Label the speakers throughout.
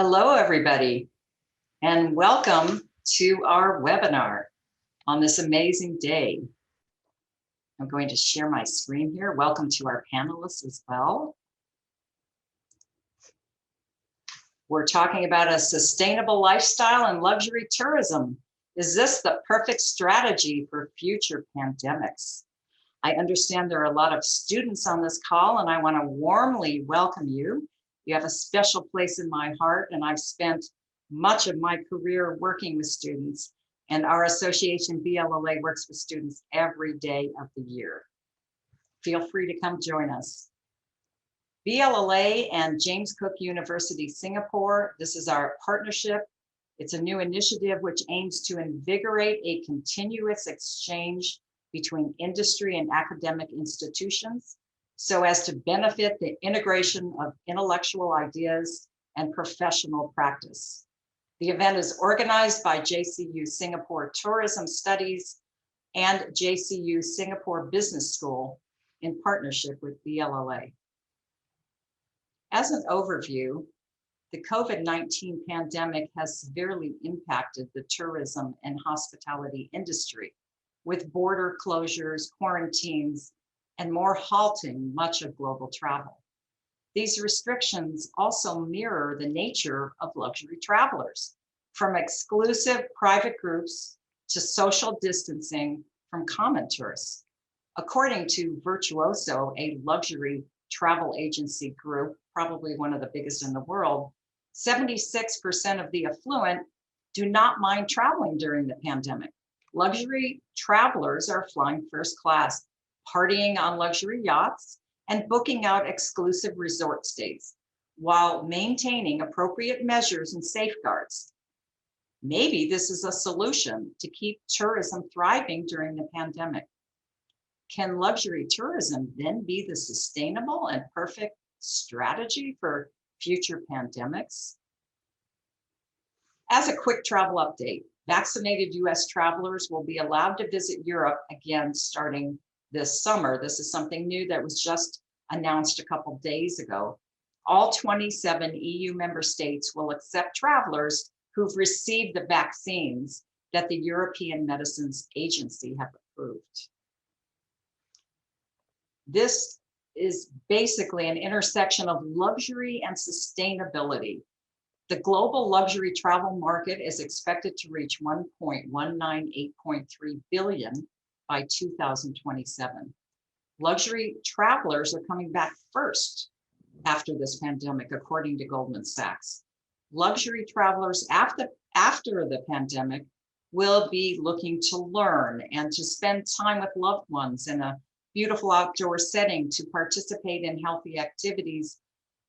Speaker 1: Hello, everybody, and welcome to our webinar on this amazing day. I'm going to share my screen here. Welcome to our panelists as well. We're talking about a sustainable lifestyle and luxury tourism. Is this the perfect strategy for future pandemics? I understand there are a lot of students on this call, and I want to warmly welcome you. You have a special place in my heart, and I've spent much of my career working with students, and our association BLLA works with students every day of the year. Feel free to come join us. BLLA and James Cook University Singapore, this is our partnership. It's a new initiative which aims to invigorate a continuous exchange between industry and academic institutions so as to benefit the integration of intellectual ideas and professional practice. The event is organized by JCU Singapore Tourism Studies and JCU Singapore Business School in partnership with BLLA. As an overview, the COVID-19 pandemic has severely impacted the tourism and hospitality industry, with border closures, quarantines, and more halting much of global travel. These restrictions also mirror the nature of luxury travelers, from exclusive private groups to social distancing from common tourists. According to Virtuoso, a luxury travel agency group, probably one of the biggest in the world, 76% of the affluent do not mind traveling during the pandemic. Luxury travelers are flying first class, partying on luxury yachts, and booking out exclusive resort stays while maintaining appropriate measures and safeguards. Maybe this is a solution to keep tourism thriving during the pandemic. Can luxury tourism then be the sustainable and perfect strategy for future pandemics? As a quick travel update, vaccinated US travelers will be allowed to visit Europe again starting this summer. This is something new that was just announced a couple of days ago. All 27 EU member states will accept travelers who've received the vaccines that the European Medicines Agency have approved. This is basically an intersection of luxury and sustainability. The global luxury travel market is expected to reach 1.198.3 billion by 2027. Luxury travelers are coming back first after this pandemic, according to Goldman Sachs. Luxury travelers after the pandemic will be looking to learn and to spend time with loved ones in a beautiful outdoor setting, to participate in healthy activities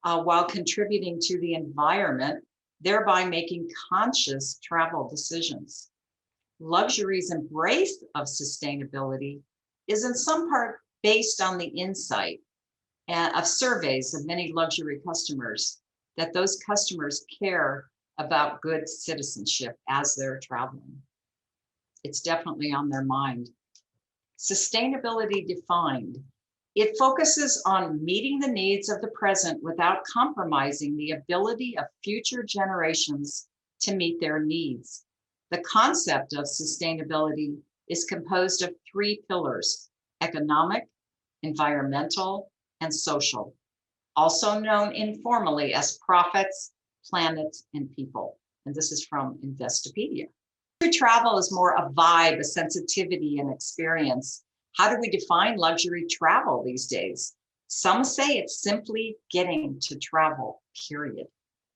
Speaker 1: while contributing to the environment, thereby making conscious travel decisions. Luxury's embrace of sustainability is in some part based on the insight of surveys of many luxury customers, that those customers care about good citizenship as they're traveling. It's definitely on their mind. Sustainability defined. It focuses on meeting the needs of the present without compromising the ability of future generations to meet their needs. The concept of sustainability is composed of three pillars: economic, environmental, and social, also known informally as profits, planet, and people. And this is from Investopedia. Travel is more a vibe, a sensitivity, and experience. How do we define luxury travel these days? Some say it's simply getting to travel, period.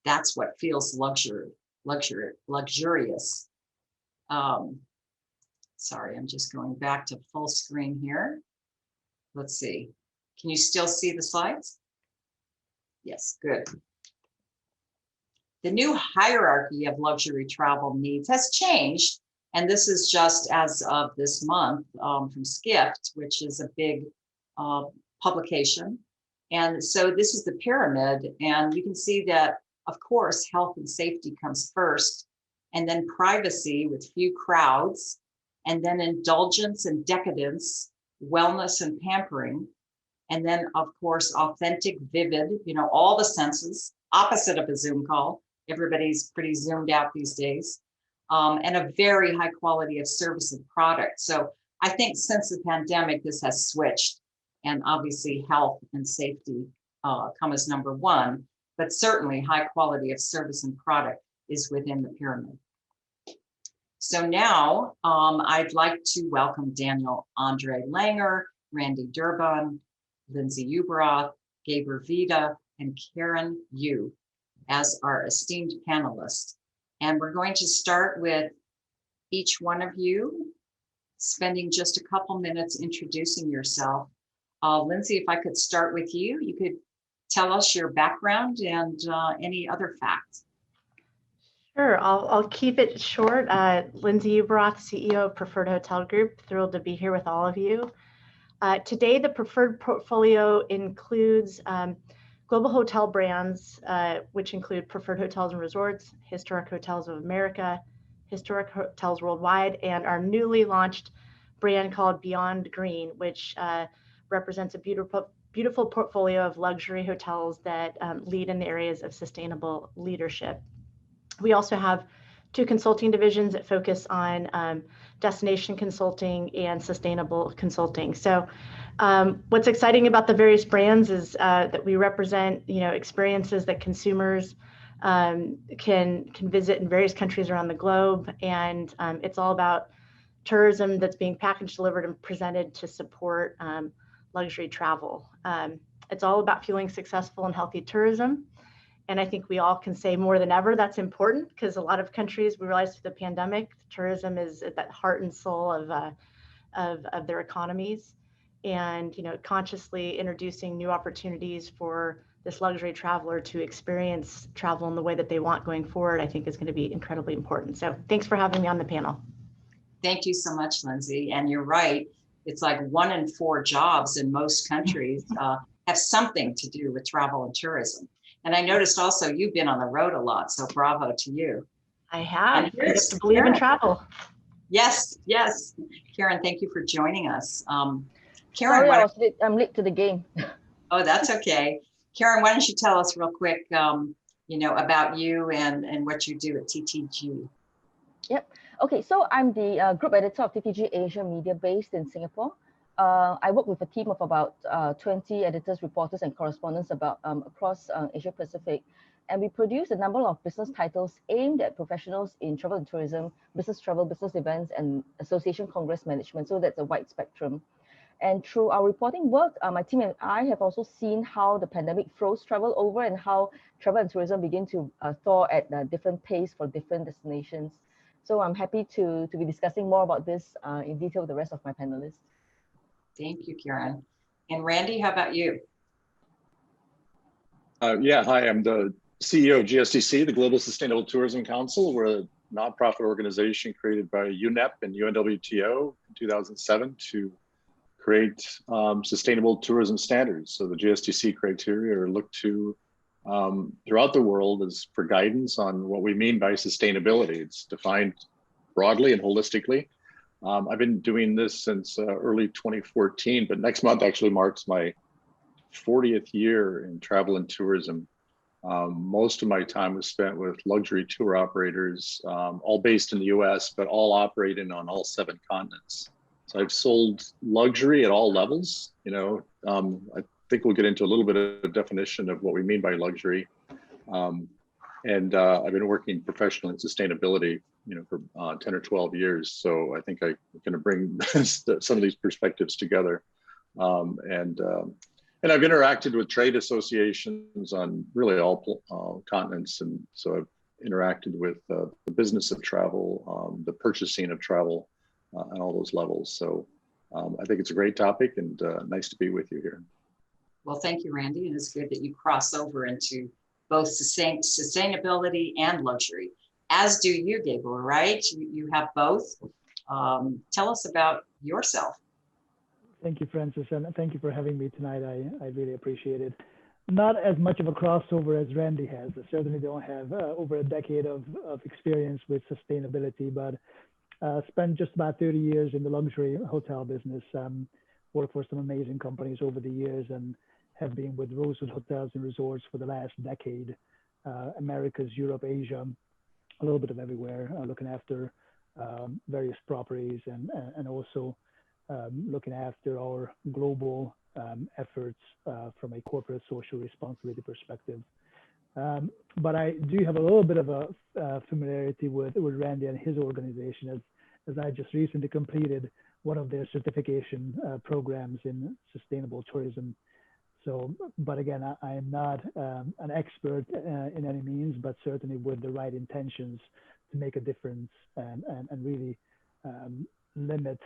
Speaker 1: That's what feels luxurious. Sorry, I'm just going back to full screen here. Let's see. Can you still see the slides? Yes, good. The new hierarchy of luxury travel needs has changed, and this is just as of this month from Skift, which is a big publication. And so this is the pyramid, and you can see that, of course, health and safety comes first, and then privacy with few crowds, and then indulgence and decadence, wellness and pampering, and then, of course, authentic, vivid, all the senses, opposite of a Zoom call, Everybody's pretty zoomed out these days, and a very high quality of service and product. So I think since the pandemic, this has switched, and obviously health and safety come as number one, but certainly high quality of service and product is within the pyramid. So now I'd like to welcome Daniel Andre Langer, Randy Durbin, Lindsay Ubroth, Gaber Vida, and Karen Yu as our esteemed panelists. And we're going to start with each one of you spending just a couple minutes introducing yourself. Lindsay, if I could start with you, you could tell us your background and any other facts.
Speaker 2: Sure, I'll keep it short. Lindsay Ubroth, CEO of Preferred Hotel Group. Thrilled to be here with all of you. Today, the Preferred portfolio includes global hotel brands, which include Preferred Hotels and Resorts, Historic Hotels of America, Historic Hotels Worldwide, and our newly launched brand called Beyond Green, which represents a beautiful portfolio of luxury hotels that lead in the areas of sustainable leadership. We also have 2 consulting divisions that focus on destination consulting and sustainable consulting. So what's exciting about the various brands is that we represent, experiences that consumers can visit in various countries around the globe. And it's all about tourism that's being packaged, delivered, and presented to support luxury travel. It's all about fueling successful and healthy tourism. And I think we all can say more than ever that's important, because a lot of countries, we realized through the pandemic, tourism is at that heart and soul of their economies. And consciously introducing new opportunities for this luxury traveler to experience travel in the way that they want going forward, I think is going to be incredibly important. So thanks for having me on the panel.
Speaker 1: Thank you so much, Lindsay. And you're right. It's like 1 in 4 jobs in most countries have something to do with travel and tourism. And I noticed also you've been on the road a lot, so bravo to you.
Speaker 2: I have.
Speaker 1: You have
Speaker 2: to believe in travel.
Speaker 1: Yes, yes. Karen, thank you for joining us.
Speaker 3: Karen, sorry, I'm late to the game.
Speaker 1: Oh, that's okay. Karen, why don't you tell us real quick, about you and what you do at TTG?
Speaker 3: Yep. Okay, so I'm the group editor of TTG Asia Media based in Singapore. I work with a team of about 20 editors, reporters, and correspondents across Asia Pacific. And we produce a number of business titles aimed at professionals in travel and tourism, business travel, business events, and association congress management. So that's a wide spectrum. And through our reporting work, my team and I have also seen how the pandemic froze travel over and how travel and tourism begin to thaw at a different pace for different destinations. So I'm happy to be discussing more about this in detail with the rest of my panelists.
Speaker 1: Thank you, Karen. And Randy, how about you?
Speaker 4: Hi, I'm the CEO of GSTC, the Global Sustainable Tourism Council. We're a nonprofit organization created by UNEP and UNWTO in 2007 to create sustainable tourism standards. So the GSTC criteria are looked to throughout the world as for guidance on what we mean by sustainability. It's defined broadly and holistically. I've been doing this since early 2014, but next month actually marks my 40th year in travel and tourism. Most of my time was spent with luxury tour operators, all based in the US, but all operating on all 7 continents. So I've sold luxury at all levels. I think we'll get into a little bit of a definition of what we mean by luxury. And I've been working professionally in sustainability, for 10 or 12 years. So I think I'm going to bring some of these perspectives together. And I've interacted with trade associations on really all continents. And so I've interacted with the business of travel, the purchasing of travel, on all those levels. So I think it's a great topic and nice to be with you here.
Speaker 1: Well, thank you, Randy. And it's good that you cross over into both sustainability and luxury, as do you, Gabriel, right? You have both. Tell us about yourself.
Speaker 5: Thank you, Francis, and thank you for having me tonight. I really appreciate it. Not as much of a crossover as Randy has. I certainly don't have over a decade of experience with sustainability, but spent just about 30 years in the luxury hotel business, worked for some amazing companies over the years, and have been with Rosewood Hotels and Resorts for the last decade. Americas, Europe, Asia, a little bit of everywhere, looking after various properties and also looking after our global efforts from a corporate social responsibility perspective. But I do have a little bit of a familiarity with Randy and his organization, as I just recently completed one of their certification programs in sustainable tourism. So, but again, I am not an expert in any means, but certainly with the right intentions to make a difference and really limit,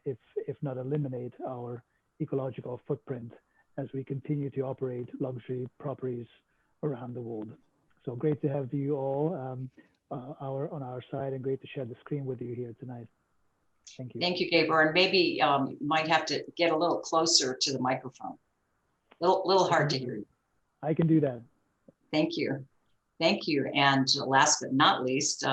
Speaker 5: if not eliminate, our ecological footprint as we continue to operate luxury properties around the world. So great to have you all on our side, and great to share the screen with you here tonight. Thank you.
Speaker 1: Thank you, Gabor. And maybe you might have to get a little closer to the microphone. Little hard to hear you.
Speaker 5: I can do that.
Speaker 1: Thank you. Thank you. And last but not least,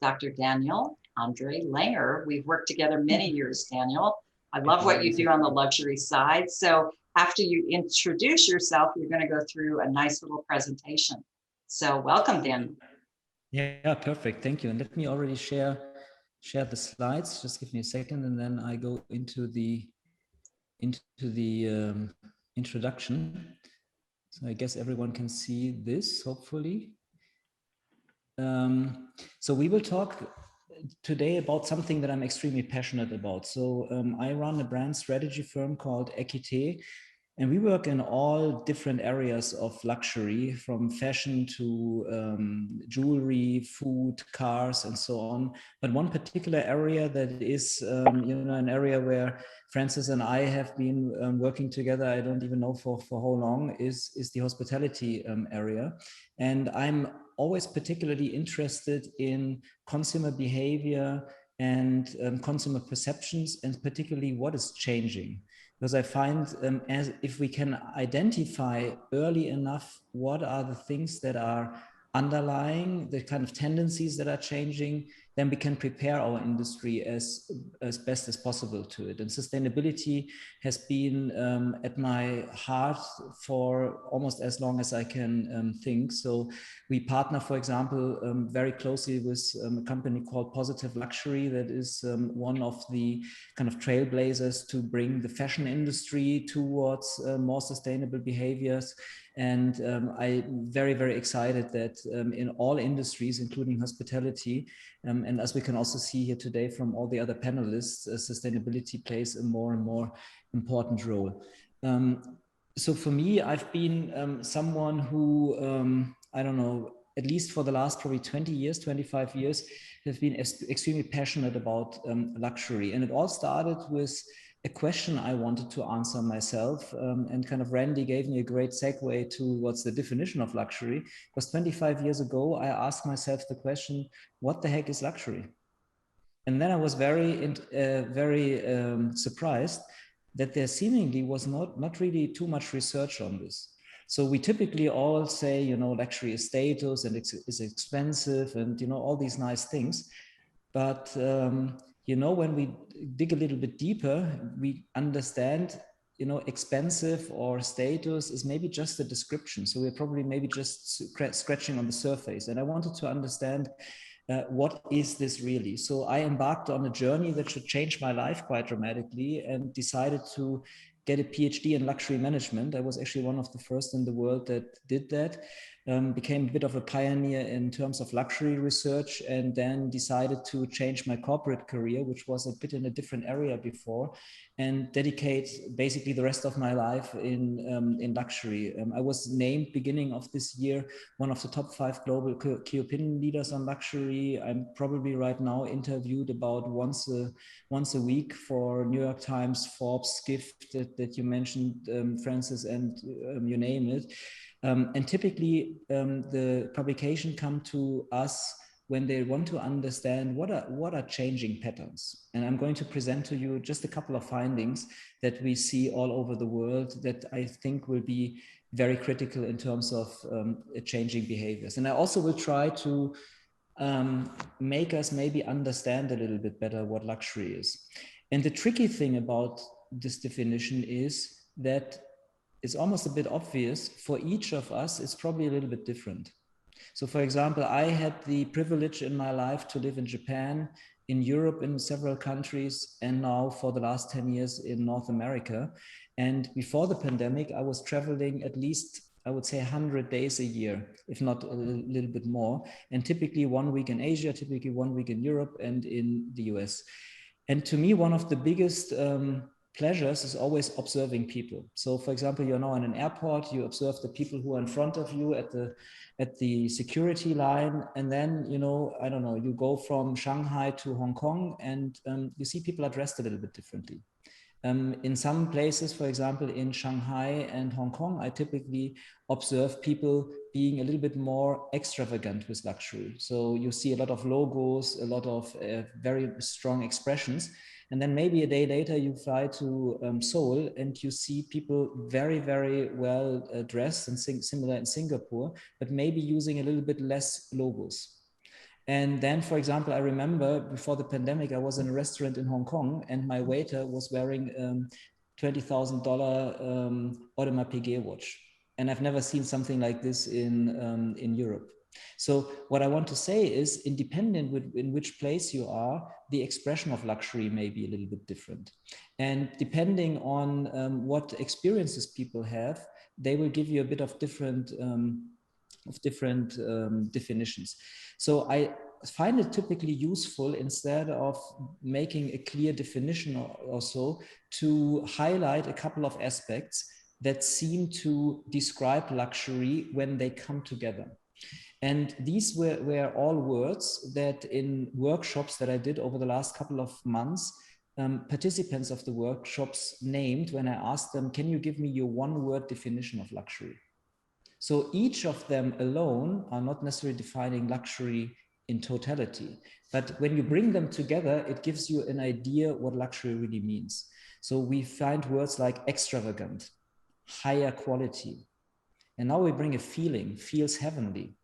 Speaker 1: Dr. Daniel Andre Langer. We've worked together many years, Daniel. I love what you do on the luxury side. So after you introduce yourself, you're going to go through a nice little presentation. So welcome, Dan.
Speaker 6: Yeah, perfect. Thank you. And let me already share the slides. Just give me a second, and then I go into the introduction. So I guess everyone can see this, hopefully. So we will talk today about something that I'm extremely passionate about. So I run a brand strategy firm called Equité, and we work in all different areas of luxury, from fashion to jewelry, food, cars, and so on. But one particular area that is, an area where Francis and I have been working together, I don't even know for how long, is the hospitality area. And I'm always particularly interested in consumer behavior and consumer perceptions, and particularly what is changing. Because I find as if we can identify early enough what are the things that are underlying, the kind of tendencies that are changing, then we can prepare our industry as best as possible to it. And sustainability has been at my heart for almost as long as I can think. So we partner, for example, very closely with a company called Positive Luxury, that is one of the kind of trailblazers to bring the fashion industry towards more sustainable behaviors. And I'm very, very excited that in all industries, including hospitality, and as we can also see here today from all the other panelists, sustainability plays a more and more important role. So for me, I've been someone who, I don't know, at least for the last probably 20 years, 25 years, have been extremely passionate about luxury. And it all started with a question I wanted to answer myself, and kind of Randy gave me a great segue to what's the definition of luxury. Because 25 years ago, I asked myself the question, what the heck is luxury? And then I was very surprised that there seemingly was not really too much research on this. So we typically all say, luxury is status and it's expensive and, all these nice things. But when we dig a little bit deeper, we understand, expensive or status is maybe just a description. So we're probably maybe just scratching on the surface. And I wanted to understand what is this really? So I embarked on a journey that should change my life quite dramatically, and decided to get a PhD in luxury management. I was actually one of the first in the world that did that. Became a bit of a pioneer in terms of luxury research, and then decided to change my corporate career, which was a bit in a different area before, and dedicate basically the rest of my life in luxury. I was named beginning of this year one of the top 5 global key opinion leaders on luxury. I'm probably right now interviewed about once a week for New York Times, Forbes, Gift that you mentioned, Francis, and you name it. And typically the publication come to us when they want to understand what are changing patterns. And I'm going to present to you just a couple of findings that we see all over the world that I think will be very critical in terms of changing behaviors. And I also will try to make us maybe understand a little bit better what luxury is. And the tricky thing about this definition is that it's almost a bit obvious for each of us, it's probably a little bit different. So for example, I had the privilege in my life to live in Japan, in Europe, in several countries, and now for the last 10 years in North America. And before the pandemic, I was traveling at least, I would say 100 days a year, if not a little bit more. And typically 1 week in Asia, typically 1 week in Europe and in the US. And to me, one of the biggest pleasures is always observing people. So for example, you're now in an airport, you observe the people who are in front of you at the security line. And then, you know, I don't know, you go from Shanghai to Hong Kong and you see people are dressed a little bit differently. In some places, for example, in Shanghai and Hong Kong, I typically observe people being a little bit more extravagant with luxury. So you see a lot of logos, a lot of very strong expressions. And then maybe a day later you fly to Seoul and you see people very, very well dressed, and similar in Singapore, but maybe using a little bit less logos. And then, for example, I remember before the pandemic, I was in a restaurant in Hong Kong and my waiter was wearing $20,000 Audemars Piguet watch. And I've never seen something like this in Europe. So what I want to say is, independent in which place you are, the expression of luxury may be a little bit different. And depending on what experiences people have, they will give you a bit of different definitions. So I find it typically useful, instead of making a clear definition or so, to highlight a couple of aspects that seem to describe luxury when they come together. And these were all words that in workshops that I did over the last couple of months, participants of the workshops named when I asked them, can you give me your one-word definition of luxury? So each of them alone are not necessarily defining luxury in totality, but when you bring them together, it gives you an idea what luxury really means. So we find words like extravagant, higher quality, and now we bring a feeling, feels heavenly,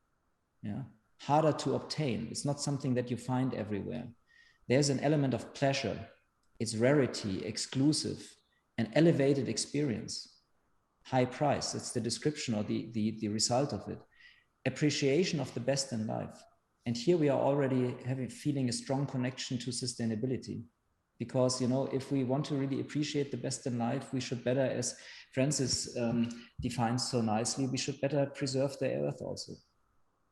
Speaker 6: yeah, harder to obtain. It's not something that you find everywhere. There's an element of pleasure, it's rarity, exclusive, an elevated experience. High price, it's the description or the result of it. Appreciation of the best in life. And here we are already feeling a strong connection to sustainability. Because, you know, if we want to really appreciate the best in life, we should better, as Francis defines so nicely, we should better preserve the earth also.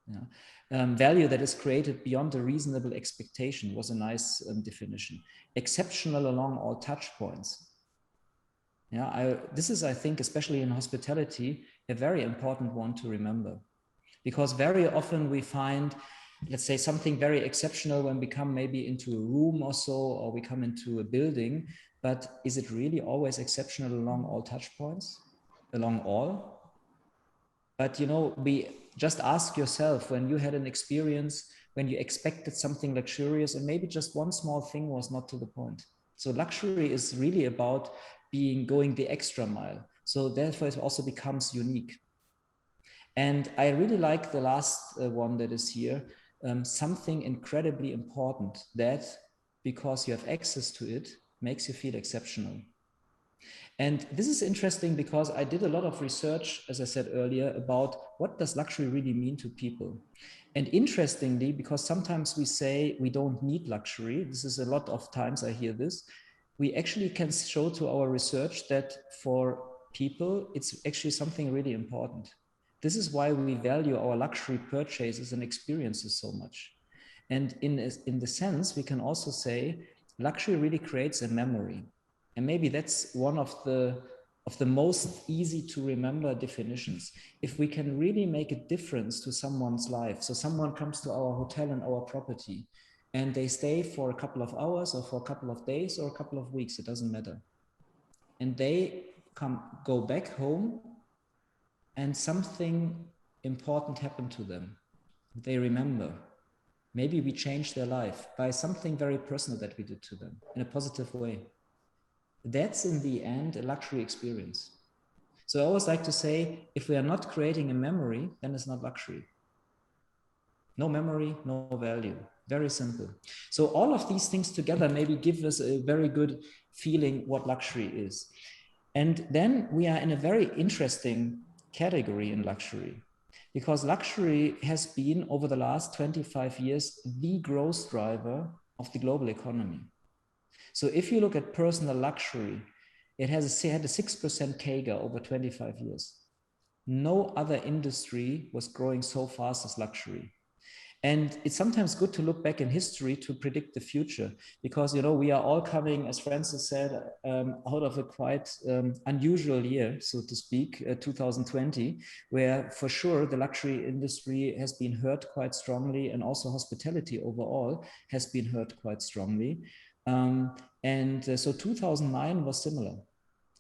Speaker 6: Yeah. Value that is created beyond a reasonable expectation was a nice definition. Exceptional along all touch points. Yeah, this is, I think, especially in hospitality, a very important one to remember, because very often we find, let's say, something very exceptional when we come maybe into a room or so, or we come into a building, but is it really always exceptional along all touch points, along all? But, you know, just ask yourself, when you had an experience, when you expected something luxurious and maybe just one small thing was not to the point. So luxury is really about going the extra mile. So therefore it also becomes unique. And I really like the last one that is here, something incredibly important that, because you have access to it, makes you feel exceptional. And this is interesting because I did a lot of research, as I said earlier, about what does luxury really mean to people. And interestingly, because sometimes we say we don't need luxury, this is a lot of times I hear this, we actually can show to our research that for people, it's actually something really important. This is why we value our luxury purchases and experiences so much. And in the sense, we can also say luxury really creates a memory. And maybe that's one of the most easy to remember definitions. If we can really make a difference to someone's life, so someone comes to our hotel and our property, and they stay for a couple of hours or for a couple of days or a couple of weeks, it doesn't matter. And they go back home and something important happened to them. They remember. Maybe we changed their life by something very personal that we did to them in a positive way. That's in the end a luxury experience. So I always like to say, if we are not creating a memory, then it's not luxury. No memory, no value. Very simple. So all of these things together maybe give us a very good feeling what luxury is. And then we are in a very interesting category in luxury, because luxury has been over the last 25 years the growth driver of the global economy. So if you look at personal luxury, it had a 6% CAGR over 25 years. No other industry was growing so fast as luxury. And it's sometimes good to look back in history to predict the future, because, you know, we are all coming, as Francis said, out of a quite unusual year, so to speak, 2020, where for sure the luxury industry has been hurt quite strongly, and also hospitality overall has been hurt quite strongly. So 2009 was similar,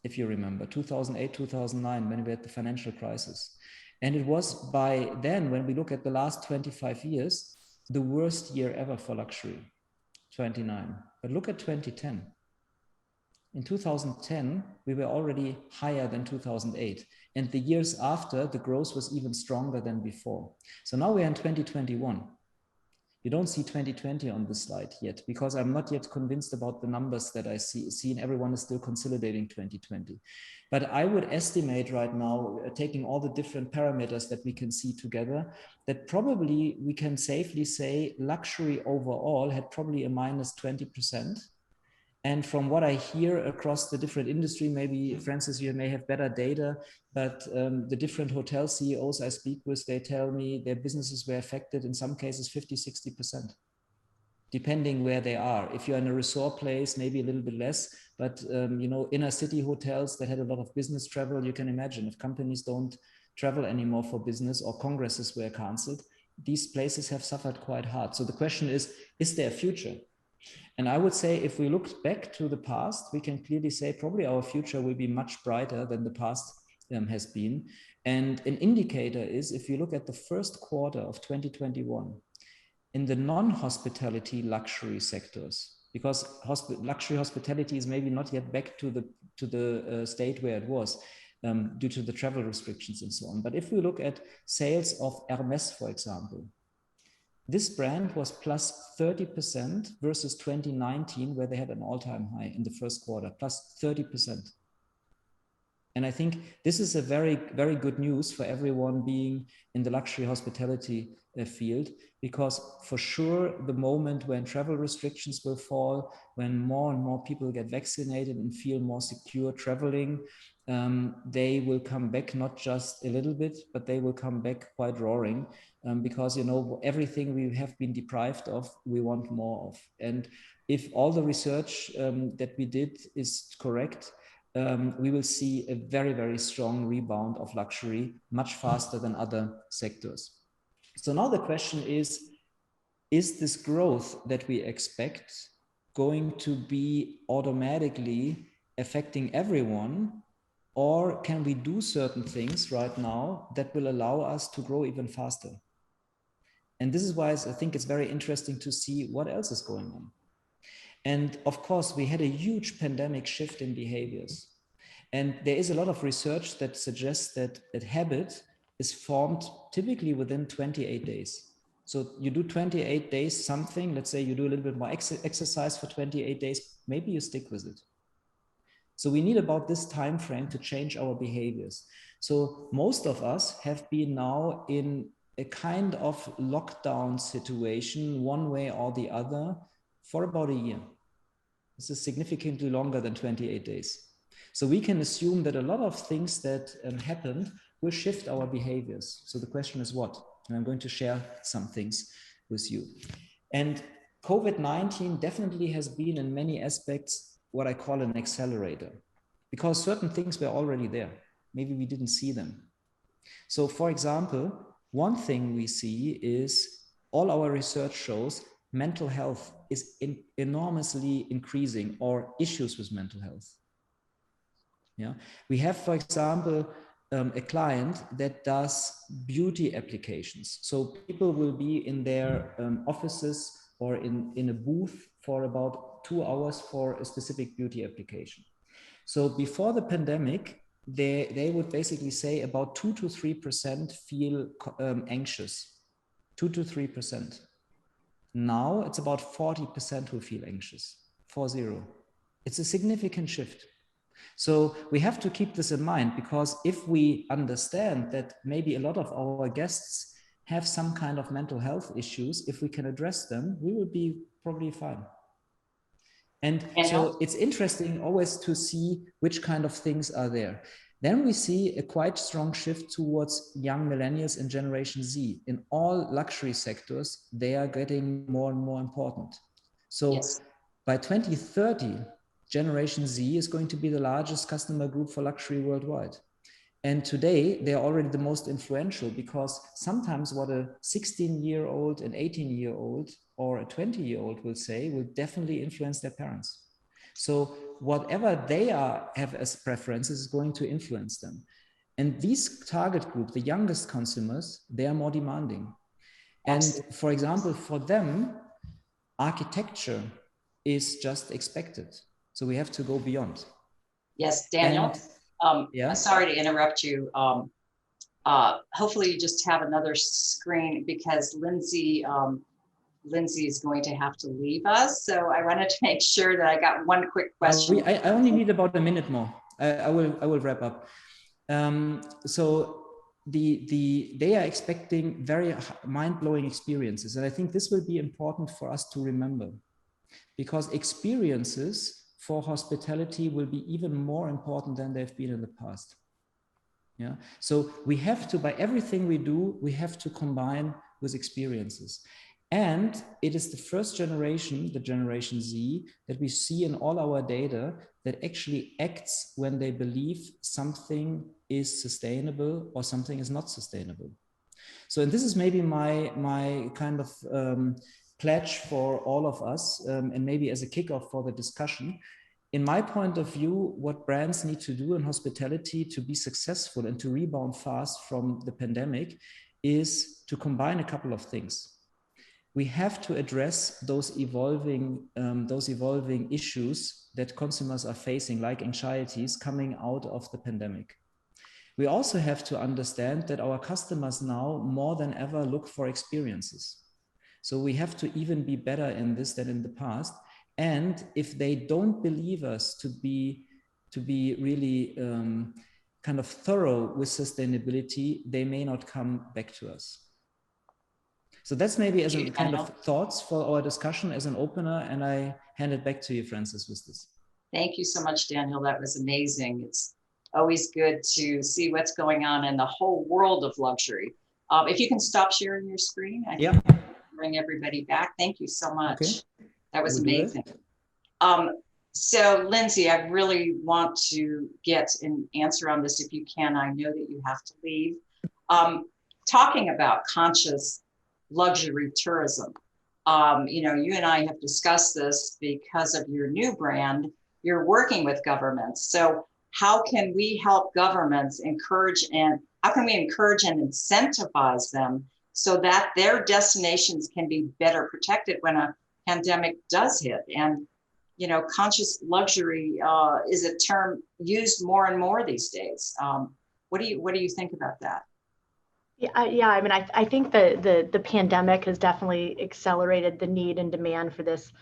Speaker 6: if you remember, 2008, 2009, when we had the financial crisis. And it was by then, when we look at the last 25 years, the worst year ever for luxury, 29. But look at 2010. In 2010, we were already higher than 2008. And the years after, the growth was even stronger than before. So now we're in 2021. You don't see 2020 on this slide yet, because I'm not yet convinced about the numbers that I see, and everyone is still consolidating 2020. But I would estimate right now, taking all the different parameters that we can see together, that probably we can safely say luxury overall had probably a minus 20%. And from what I hear across the different industry, maybe Francis, you may have better data, but the different hotel CEOs I speak with, they tell me their businesses were affected in some cases 50, 60%, depending where they are. If you're in a resort place, maybe a little bit less, but you know, inner city hotels that had a lot of business travel, you can imagine if companies don't travel anymore for business or congresses were canceled, these places have suffered quite hard. So the question is there a future? And I would say if we look back to the past, we can clearly say probably our future will be much brighter than the past has been. And an indicator is if you look at the first quarter of 2021, in the non-hospitality luxury sectors, because luxury hospitality is maybe not yet back to the state where it was due to the travel restrictions and so on. But if we look at sales of Hermès, for example, this brand was plus 30% versus 2019, where they had an all-time high in the first quarter, plus 30%. And I think this is a very, very good news for everyone being in the luxury hospitality field, because for sure, the moment when travel restrictions will fall, when more and more people get vaccinated and feel more secure traveling, they will come back not just a little bit, but they will come back quite roaring, because, you know, everything we have been deprived of, we want more of. And if all the research that we did is correct, we will see a very, very strong rebound of luxury, much faster than other sectors. So now the question is this growth that we expect going to be automatically affecting everyone, or can we do certain things right now that will allow us to grow even faster? And this is why I think it's very interesting to see what else is going on. And of course, we had a huge pandemic shift in behaviors. And there is a lot of research that suggests that habit is formed typically within 28 days. So you do 28 days something, let's say you do a little bit more exercise for 28 days, maybe you stick with it. So we need about this time frame to change our behaviors. So most of us have been now in a kind of lockdown situation, one way or the other, for about a year. This is significantly longer than 28 days. So we can assume that a lot of things that happened will shift our behaviors. So the question is what? And I'm going to share some things with you. And COVID-19 definitely has been in many aspects what I call an accelerator, because certain things were already there. Maybe we didn't see them. So for example, one thing we see is all our research shows mental health is enormously increasing, or issues with mental health. Yeah, we have, for example, a client that does beauty applications. So people will be in their offices or in a booth for about 2 hours for a specific beauty application. So before the pandemic, they would basically say about 2 to 3% feel anxious, 2 to 3%. Now it's about 40% who feel anxious, 40. It's a significant shift. So we have to keep this in mind, because if we understand that maybe a lot of our guests have some kind of mental health issues, if we can address them, we will be probably fine. And so it's interesting always to see which kind of things are there. Then we see a quite strong shift towards young millennials and Generation Z. In all luxury sectors, they are getting more and more important. So by 2030, Generation Z is going to be the largest customer group for luxury worldwide. And today they are already the most influential, because sometimes what a 16-year-old, an 18-year-old, or a 20-year-old will say will definitely influence their parents. So whatever they have as preferences is going to influence them. And these target group, the youngest consumers, they are more demanding. And for example, for them, architecture is just expected. So we have to go beyond.
Speaker 1: Yes, Daniel. Sorry to interrupt you. Hopefully you just have another screen, because Lindsay is going to have to leave us. So I wanted to make sure that I got one quick question.
Speaker 6: I only need about a minute more. I will wrap up. So they are expecting very mind-blowing experiences. And I think this will be important for us to remember, because experiences for hospitality will be even more important than they've been in the past. Yeah. So we have to, by everything we do, we have to combine with experiences. And it is the first generation, the Generation Z, that we see in all our data that actually acts when they believe something is sustainable or something is not sustainable. So, and this is maybe my kind of pledge for all of us, and maybe as a kickoff for the discussion. In my point of view, what brands need to do in hospitality to be successful and to rebound fast from the pandemic is to combine a couple of things. We have to address those evolving issues that consumers are facing, like anxieties coming out of the pandemic. We also have to understand that our customers now more than ever look for experiences. So we have to even be better in this than in the past. And if they don't believe us to be really kind of thorough with sustainability, they may not come back to us. So that's maybe as a kind of thoughts for our discussion as an opener, and I hand it back to you, Francis, with this.
Speaker 1: Thank you so much, Daniel. That was amazing. It's always good to see what's going on in the whole world of luxury. If you can stop sharing your screen, I can bring everybody back. Thank you so much. Okay. That was amazing. So Lindsay, I really want to get an answer on this if you can. I know that you have to leave. Talking about conscious luxury tourism. You and I have discussed this because of your new brand. You're working with governments. So how can we help governments encourage and incentivize them so that their destinations can be better protected when a pandemic does hit? And, conscious luxury is a term used more and more these days. What do you think about that?
Speaker 2: Yeah. I mean, I think the pandemic has definitely accelerated the need and demand for this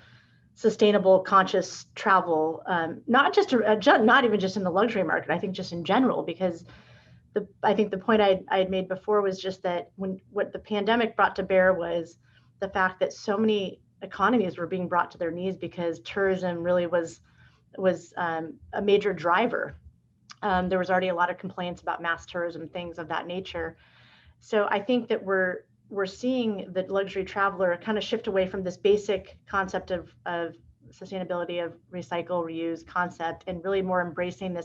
Speaker 2: sustainable, conscious travel. Not even just in the luxury market. I think just in general, because I think the point I had made before was just that what the pandemic brought to bear was the fact that so many economies were being brought to their knees because tourism really was a major driver. There was already a lot of complaints about mass tourism, things of that nature. So I think that we're seeing the luxury traveler kind of shift away from this basic concept of sustainability, of recycle, reuse concept, and really more embracing the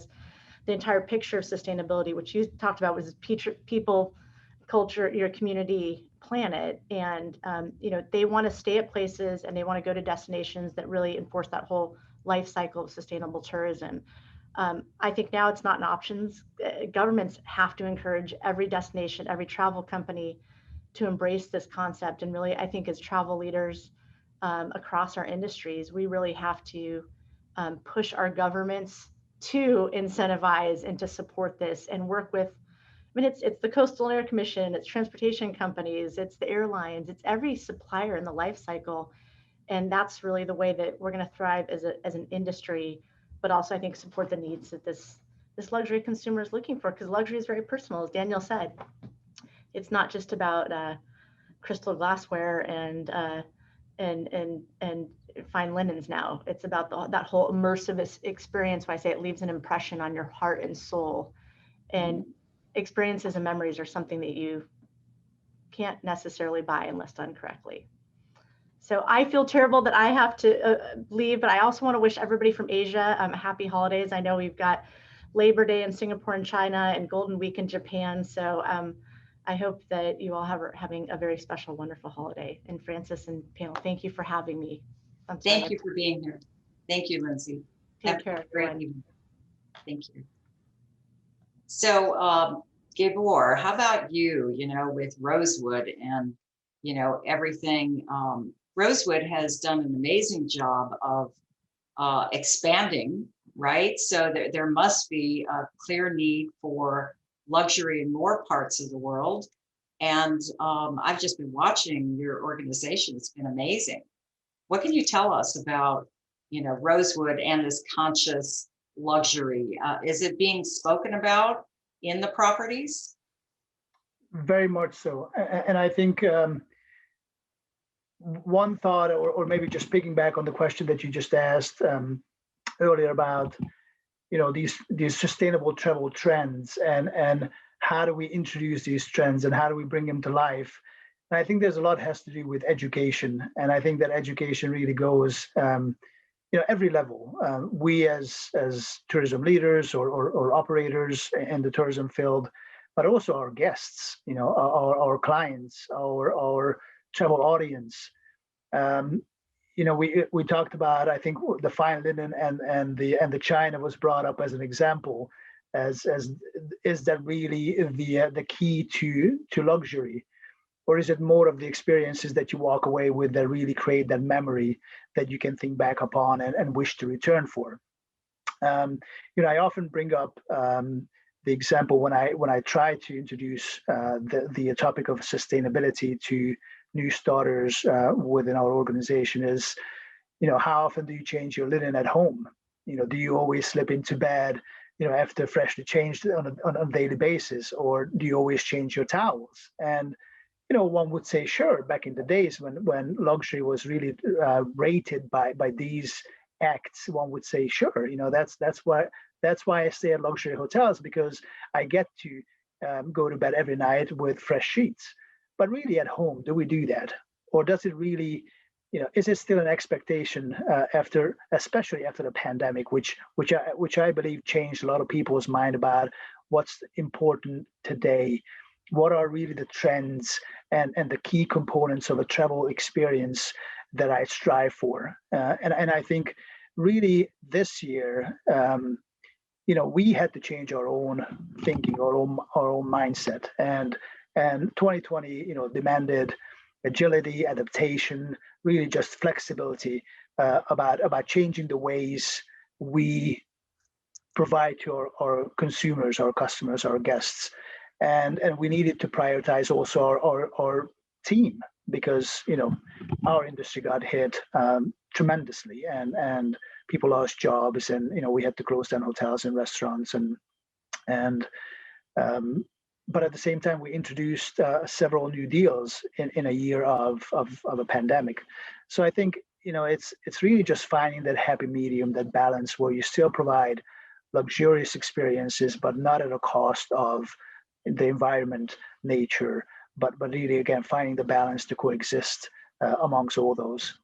Speaker 2: entire picture of sustainability, which you talked about was people, culture, your community, planet. And they want to stay at places and they want to go to destinations that really enforce that whole life cycle of sustainable tourism. I think now it's not an option. Governments have to encourage every destination, every travel company to embrace this concept. And really, I think as travel leaders across our industries, we really have to push our governments to incentivize and to support this and work with, it's the Coastal Air Commission, it's transportation companies, it's the airlines, it's every supplier in the life cycle. And that's really the way that we're going to thrive as an industry, but also I think support the needs that this luxury consumer is looking for, because luxury is very personal, as Daniel said. It's not just about crystal glassware and fine linens now. It's about that whole immersive experience. Why I say it leaves an impression on your heart and soul. And experiences and memories are something that you can't necessarily buy unless done correctly. So I feel terrible that I have to leave, but I also want to wish everybody from Asia happy holidays. I know we've got Labor Day in Singapore and China and Golden Week in Japan. So I hope that you all having a very special, wonderful holiday. And Francis and panel, thank you for having me.
Speaker 1: Thank you for being here. Thank you, Lindsay.
Speaker 2: Take care, everyone.
Speaker 1: Thank you. So, Gabor, how about you, with Rosewood and, everything. Rosewood has done an amazing job of expanding, right? So there must be a clear need for luxury in more parts of the world. And I've just been watching your organization. It's been amazing. What can you tell us about, Rosewood and this conscious luxury? Is it being spoken about in the properties?
Speaker 5: Very much so. And I think one thought, or maybe just picking back on the question that you just asked earlier about, these sustainable travel trends and how do we introduce these trends and how do we bring them to life? And I think there's a lot has to do with education. And I think that education really goes, every level. We as tourism leaders or operators in the tourism field, but also our guests, our clients, our travel audience. We talked about, I think, the fine linen and the china was brought up as an example, as is that really the key to luxury, or is it more of the experiences that you walk away with that really create that memory that you can think back upon and wish to return for? I often bring up the example when I try to introduce the topic of sustainability to new starters within our organization is, how often do you change your linen at home? Do you always slip into bed, after freshly changed on a daily basis, or do you always change your towels? And one would say, sure, back in the days when luxury was really rated by these acts, one would say, sure, that's why I stay at luxury hotels, because I get to go to bed every night with fresh sheets. But really at home, do we do that? Or does it really, is it still an expectation especially after the pandemic, which I believe changed a lot of people's mind about what's important today? What are really the trends and the key components of a travel experience that I strive for? And I think really this year, we had to change our own thinking, our own mindset, and 2020, demanded agility, adaptation, really just flexibility about changing the ways we provide to our consumers, our customers, our guests. And we needed to prioritize also our team, because our industry got hit tremendously, and people lost jobs, and we had to close down hotels and restaurants, but at the same time we introduced several new deals in a year of a pandemic. So I think it's really just finding that happy medium, that balance where you still provide luxurious experiences, but not at a cost of the environment, nature, but really, again, finding the balance to coexist amongst all those.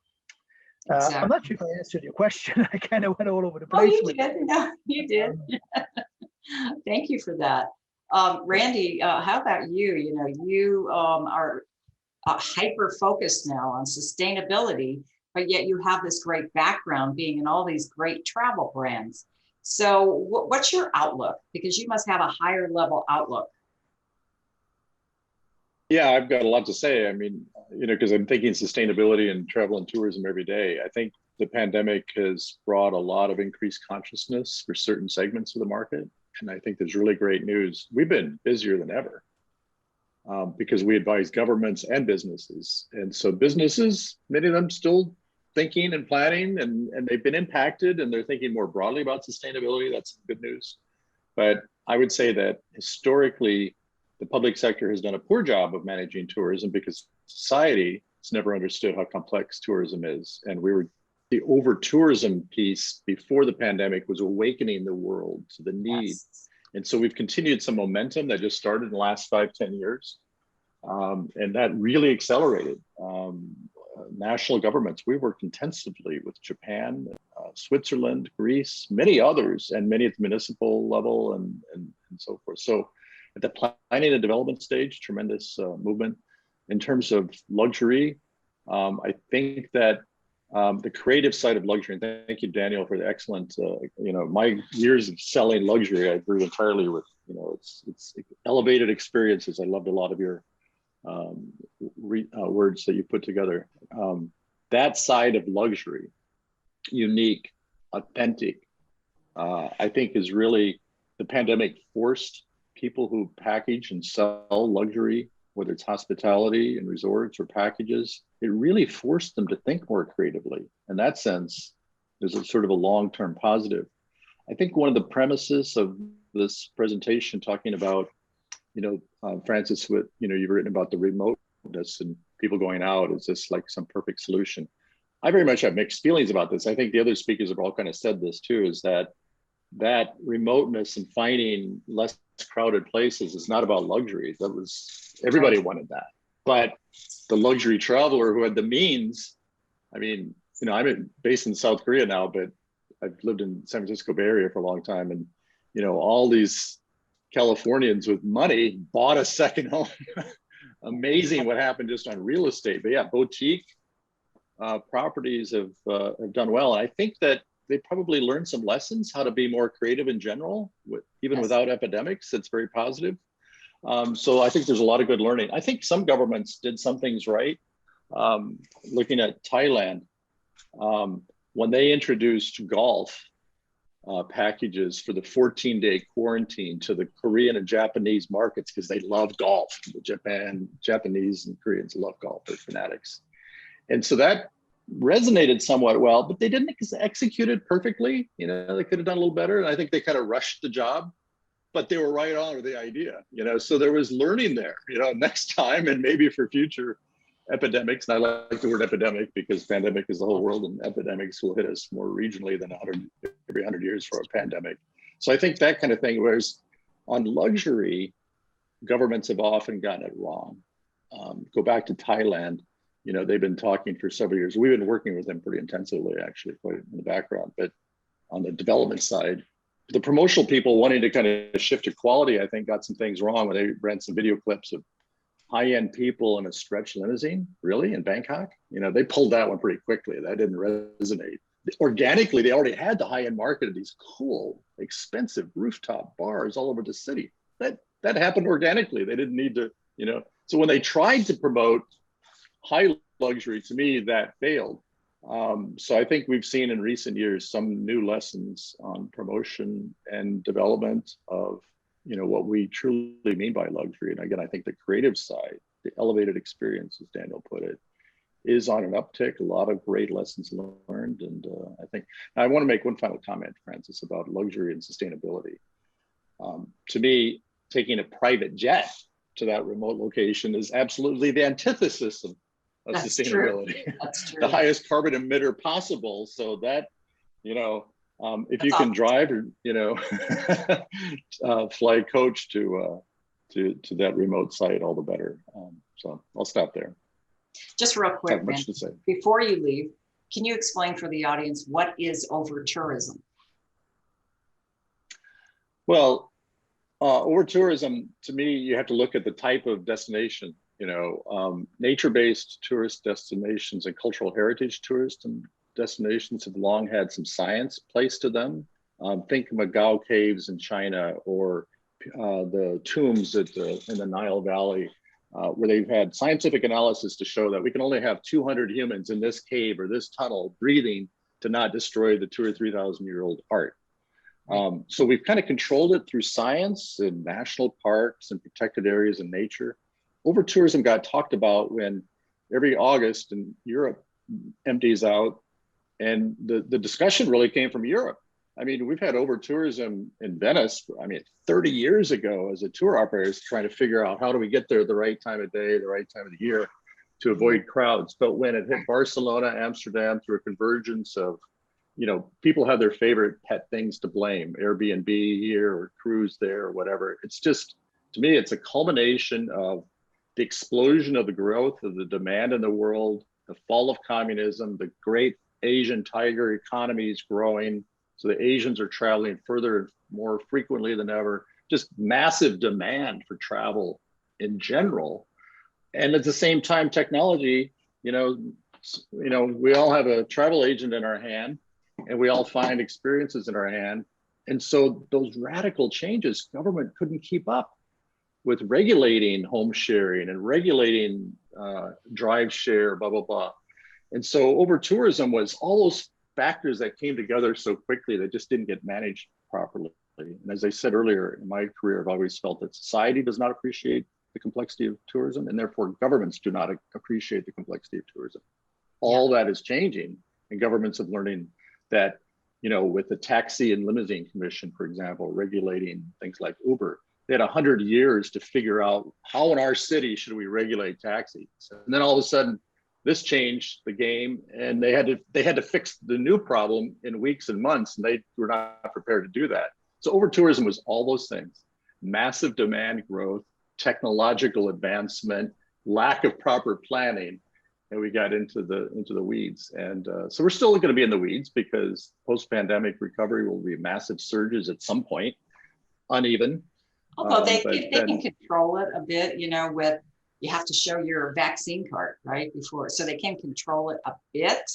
Speaker 5: Exactly. I'm not sure if I answered your question. I kind of went all over the place.
Speaker 1: Oh, you did. No, you did. Thank you for that. Randy, how about you? You are hyper-focused now on sustainability, but yet you have this great background being in all these great travel brands. So what's your outlook? Because you must have a higher level outlook.
Speaker 4: Yeah, I've got a lot to say. I mean, because I'm thinking sustainability and travel and tourism every day. I think the pandemic has brought a lot of increased consciousness for certain segments of the market. And I think there's really great news. We've been busier than ever because we advise governments and businesses. And so businesses, many of them still thinking and planning, and they've been impacted, and they're thinking more broadly about sustainability. That's good news. But I would say that historically, the public sector has done a poor job of managing tourism because society has never understood how complex tourism is. And the over-tourism piece before the pandemic was awakening the world to the need.
Speaker 1: Yes.
Speaker 4: And so we've continued some momentum that just started in the last 5-10 years. And that really accelerated. National governments, we worked intensively with Japan, Switzerland, Greece, many others, and many at the municipal level and so forth. So at the planning and development stage, tremendous movement. In terms of luxury, I think that the creative side of luxury, and thank you, Daniel, for the excellent, my years of selling luxury, I agree entirely with, it's elevated experiences. I loved a lot of your words that you put together. That side of luxury, unique, authentic, I think is really, the pandemic forced people who package and sell luxury, whether it's hospitality and resorts or packages, it really forced them to think more creatively. In that sense, there's a sort of a long-term positive. I think one of the premises of this presentation talking about, Francis, what you've written about the remoteness and people going out, is this like some perfect solution? I very much have mixed feelings about this. I think the other speakers have all kind of said this too, is that remoteness and finding less crowded places is not about luxury. Everybody wanted that. But the luxury traveler who had the means, I'm based in South Korea now, but I've lived in San Francisco Bay Area for a long time. And, all these Californians with money bought a second home. Amazing what happened just on real estate. But yeah, boutique properties have done well. And I think that they probably learned some lessons how to be more creative in general, even without epidemics. It's very positive. So I think there's a lot of good learning. I think some governments did some things right. Looking at Thailand, when they introduced golf packages for the 14-day quarantine to the Korean and Japanese markets, because they love golf. The Japanese and Koreans love golf, they're fanatics. And so that resonated somewhat well, but they didn't execute it perfectly. They could have done a little better. And I think they kind of rushed the job, but they were right on with the idea, so there was learning there, next time, and maybe for future epidemics. And I like the word epidemic because pandemic is the whole world, and epidemics will hit us more regionally than every 100 years for a pandemic. So I think that kind of thing, whereas on luxury, governments have often gotten it wrong. Go back to Thailand, they've been talking for several years. We've been working with them pretty intensively, actually, quite in the background. But on the development side, the promotional people wanting to kind of shift to quality, I think, got some things wrong when they ran some video clips of high-end people in a stretch limousine, really, in Bangkok. They pulled that one pretty quickly. That didn't resonate. Organically, they already had the high-end market of these cool, expensive rooftop bars all over the city. That happened organically. They didn't need to, So when they tried to promote high luxury, to me, that failed. So I think we've seen in recent years some new lessons on promotion and development of what we truly mean by luxury. And again, I think the creative side, the elevated experience, as Daniel put it, is on an uptick. A lot of great lessons learned. And I think I want to make one final comment, Francis, about luxury and sustainability. To me, taking a private jet to that remote location is absolutely the antithesis of
Speaker 1: That's
Speaker 4: sustainability.
Speaker 1: True. That's true.
Speaker 4: The highest carbon emitter possible. So that, if
Speaker 1: That's
Speaker 4: you can drive or, fly coach to that remote site, all the better. So I'll stop there.
Speaker 1: Just real quick,
Speaker 4: Not much to say.
Speaker 1: before you leave, can you explain for the audience what is over-tourism?
Speaker 4: Well, over-tourism, to me, you have to look at the type of destination. Nature-based tourist destinations and cultural heritage tourist destinations have long had some science placed to them. Think Magao caves in China, or the tombs in the Nile Valley, where they've had scientific analysis to show that we can only have 200 humans in this cave or this tunnel breathing to not destroy the 2,000 or 3,000-year-old art. So we've kind of controlled it through science and national parks and protected areas in nature. Over-tourism got talked about when every August in Europe empties out And the discussion really came from Europe. I mean, we've had over tourism in Venice, I mean, 30 years ago as a tour operator trying to figure out how do we get there at the right time of day, the right time of the year to avoid crowds. But when it hit Barcelona, Amsterdam, through a convergence of, you know, people have their favorite pet things to blame, Airbnb here or cruise there or whatever. It's just, to me, it's a culmination of the explosion of the growth of the demand in the world, the fall of communism, the great Asian tiger economy is growing. So the Asians are traveling further and more frequently than ever, just massive demand for travel in general. And at the same time, technology, you know, we all have a travel agent in our hand and we all find experiences in our hand. And so those radical changes, government couldn't keep up with regulating home sharing and regulating drive share, blah, blah, blah. And so over tourism was all those factors that came together so quickly that just didn't get managed properly. And as I said earlier, in my career, I've always felt that society does not appreciate the complexity of tourism, and therefore governments do not appreciate the complexity of tourism. All that is changing, and governments are learning that, you know, with the Taxi and Limousine Commission, for example, regulating things like Uber, they had 100 years to figure out how in our city should we regulate taxis. And then all of a sudden, this changed the game, and they had to fix the new problem in weeks and months, and they were not prepared to do that. So over tourism was all those things: massive demand growth, technological advancement, lack of proper planning, and we got into the weeds. And so we're still going to be in the weeds because post-pandemic recovery will be massive surges at some point, uneven.
Speaker 1: Although they can control it a bit, you know, with you have to show your vaccine card, right, before, so they can control it a bit.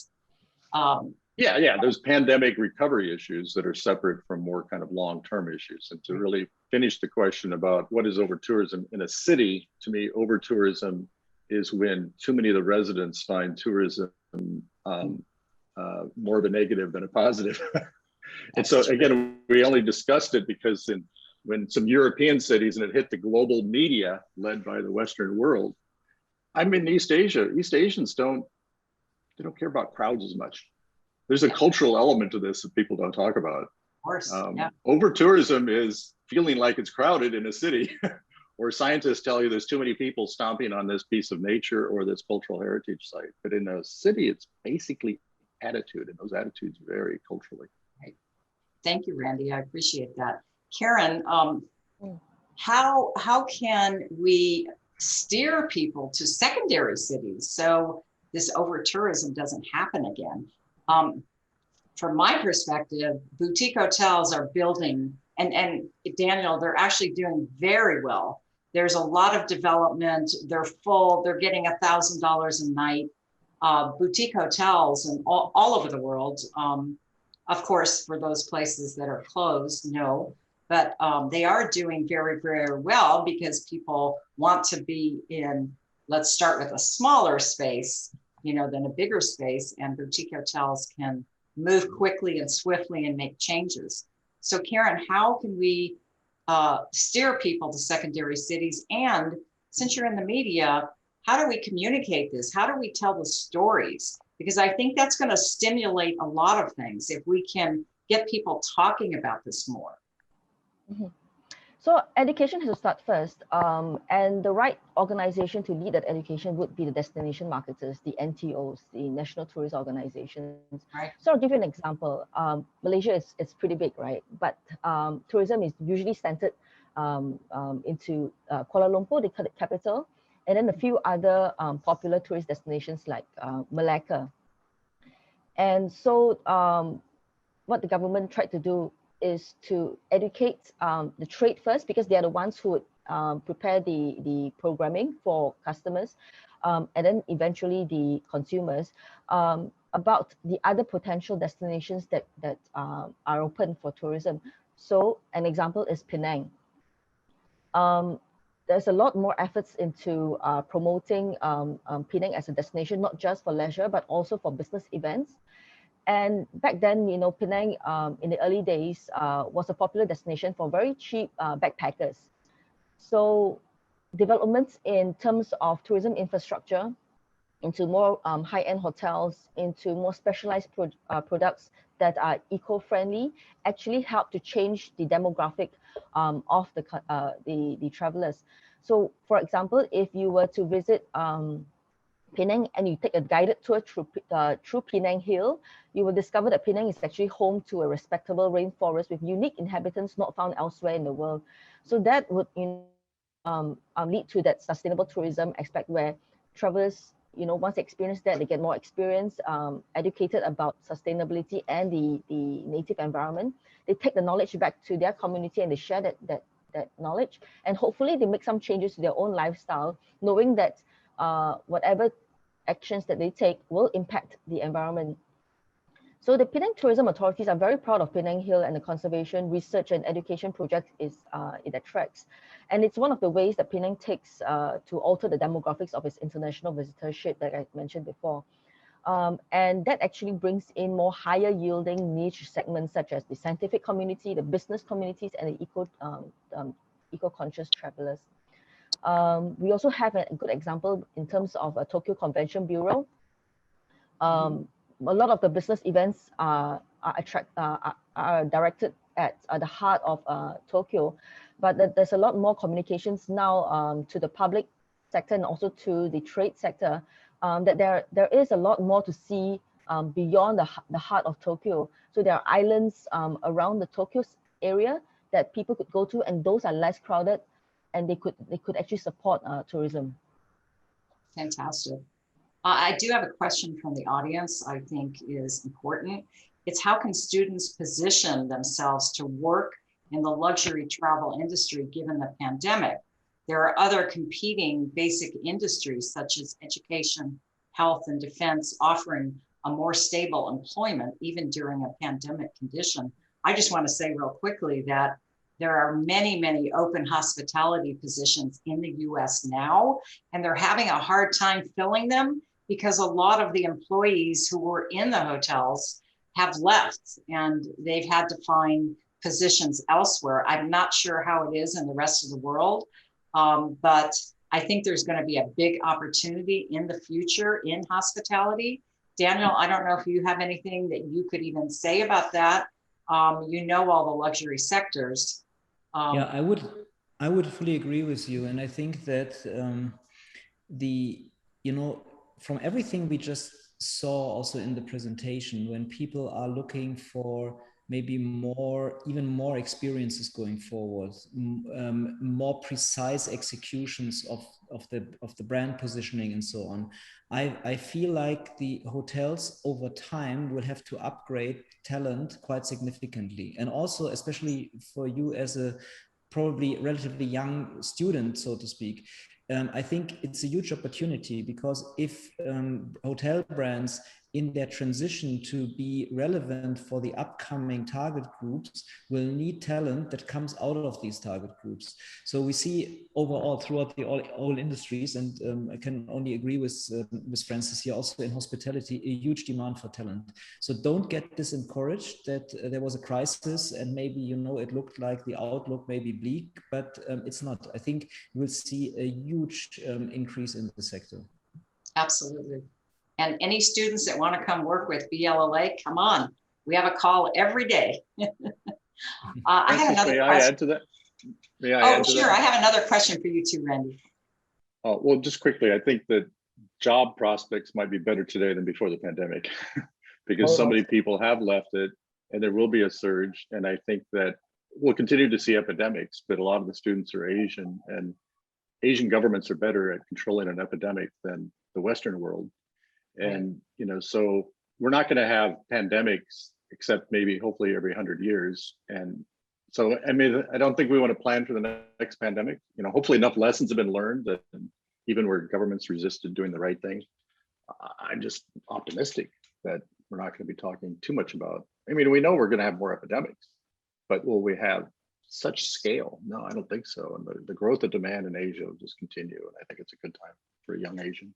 Speaker 4: Yeah, there's pandemic recovery issues that are separate from more kind of long-term issues. And to really finish the question about what is over-tourism in a city, to me, over-tourism is when too many of the residents find tourism more of a negative than a positive. And so again, we only discussed it because when some European cities and it hit the global media led by the Western world, I'm in East Asia. East Asians don't care about crowds as much. There's a cultural element to this that people don't talk about.
Speaker 1: Of course,
Speaker 4: Over tourism is feeling like it's crowded in a city, or scientists tell you there's too many people stomping on this piece of nature or this cultural heritage site. But in a city, it's basically attitude, and those attitudes vary culturally.
Speaker 1: Right. Thank you, Randy. I appreciate that. Karen, how can we steer people to secondary cities so this over tourism doesn't happen again? From my perspective, boutique hotels are building, and Daniel, they're actually doing very well. There's a lot of development. They're full. They're getting $1,000 a night. Boutique hotels and all over the world. Of course, for those places that are closed, no. But they are doing very, very well because people want to be in, let's start with a smaller space, you know, than a bigger space, and boutique hotels can move quickly and swiftly and make changes. So Karen, how can we steer people to secondary cities? And since you're in the media, how do we communicate this? How do we tell the stories? Because I think that's going to stimulate a lot of things if we can get people talking about this more.
Speaker 3: Mm-hmm. So education has to start first, and the right organization to lead that education would be the destination marketers, the NTOs, the National Tourist Organizations.
Speaker 1: Right.
Speaker 3: So I'll give you an example. Malaysia is pretty big, right? But tourism is usually centered into Kuala Lumpur, the capital, and then a few other popular tourist destinations like Malacca. And so what the government tried to do is to educate the trade first, because they are the ones who would prepare the programming for customers, and then eventually the consumers about the other potential destinations that are open for tourism. So an example is Penang. There's a lot more efforts into promoting Penang as a destination, not just for leisure, but also for business events. And back then, you know, Penang in the early days was a popular destination for very cheap backpackers. So developments in terms of tourism infrastructure, into more high-end hotels, into more specialized products that are eco-friendly, actually help to change the demographic of the travelers. So, for example, if you were to visit Penang and you take a guided tour through Penang Hill, you will discover that Penang is actually home to a respectable rainforest with unique inhabitants not found elsewhere in the world. So that would lead to that sustainable tourism aspect where travelers, once they experience that, they get more experience, educated about sustainability and the native environment. They take the knowledge back to their community and they share that knowledge, and hopefully they make some changes to their own lifestyle, knowing that whatever actions that they take will impact the environment. So the Penang Tourism Authorities are very proud of Penang Hill and the conservation, research and education project it attracts. And it's one of the ways that Penang takes to alter the demographics of its international visitorship that I mentioned before. And that actually brings in more higher yielding niche segments such as the scientific community, the business communities, and the eco-conscious travelers. We also have a good example in terms of a Tokyo Convention Bureau. A lot of the business events are directed at the heart of Tokyo, but there's a lot more communications now to the public sector and also to the trade sector, that there is a lot more to see beyond the heart of Tokyo. So there are islands around the Tokyo area that people could go to, and those are less crowded, and they could actually support tourism.
Speaker 1: Fantastic. I do have a question from the audience I think is important. It's how can students position themselves to work in the luxury travel industry given the pandemic? There are other competing basic industries such as education, health, and defense offering a more stable employment even during a pandemic condition. I just want to say real quickly that there are many, many open hospitality positions in the US now, and they're having a hard time filling them because a lot of the employees who were in the hotels have left and they've had to find positions elsewhere. I'm not sure how it is in the rest of the world, but I think there's going to be a big opportunity in the future in hospitality. Daniel, I don't know if you have anything that you could even say about that. You know all the luxury sectors.
Speaker 6: Yeah, I would fully agree with you, and I think that from everything we just saw also in the presentation, when people are looking for maybe even more experiences going forward, more precise executions of the brand positioning and so on, I feel like the hotels over time will have to upgrade talent quite significantly. And also, especially for you as a probably relatively young student, so to speak, I think it's a huge opportunity, because if hotel brands in their transition to be relevant for the upcoming target groups will need talent that comes out of these target groups. So we see overall throughout all industries, and I can only agree with Francis here, also in hospitality, a huge demand for talent. So don't get discouraged that there was a crisis and maybe, it looked like the outlook may be bleak, but it's not. I think we'll see a huge increase in the sector.
Speaker 1: Absolutely. And any students that want to come work with BLLA, come on. We have a call every day. I have another question.
Speaker 4: May I add to that?
Speaker 1: Sure. I have another question for you too, Randy.
Speaker 4: Well, just quickly, I think that job prospects might be better today than before the pandemic because so many people have left it, and there will be a surge. And I think that we'll continue to see epidemics, but a lot of the students are Asian, and Asian governments are better at controlling an epidemic than the Western world. And, so we're not going to have pandemics except maybe hopefully every 100 years. And so, I mean, I don't think we want to plan for the next pandemic. Hopefully enough lessons have been learned that even where governments resisted doing the right thing, I'm just optimistic that we're not going to be talking too much about. I mean, we know we're going to have more epidemics, but will we have such scale? No, I don't think so. And the growth of demand in Asia will just continue. And I think it's a good time for a young Asian.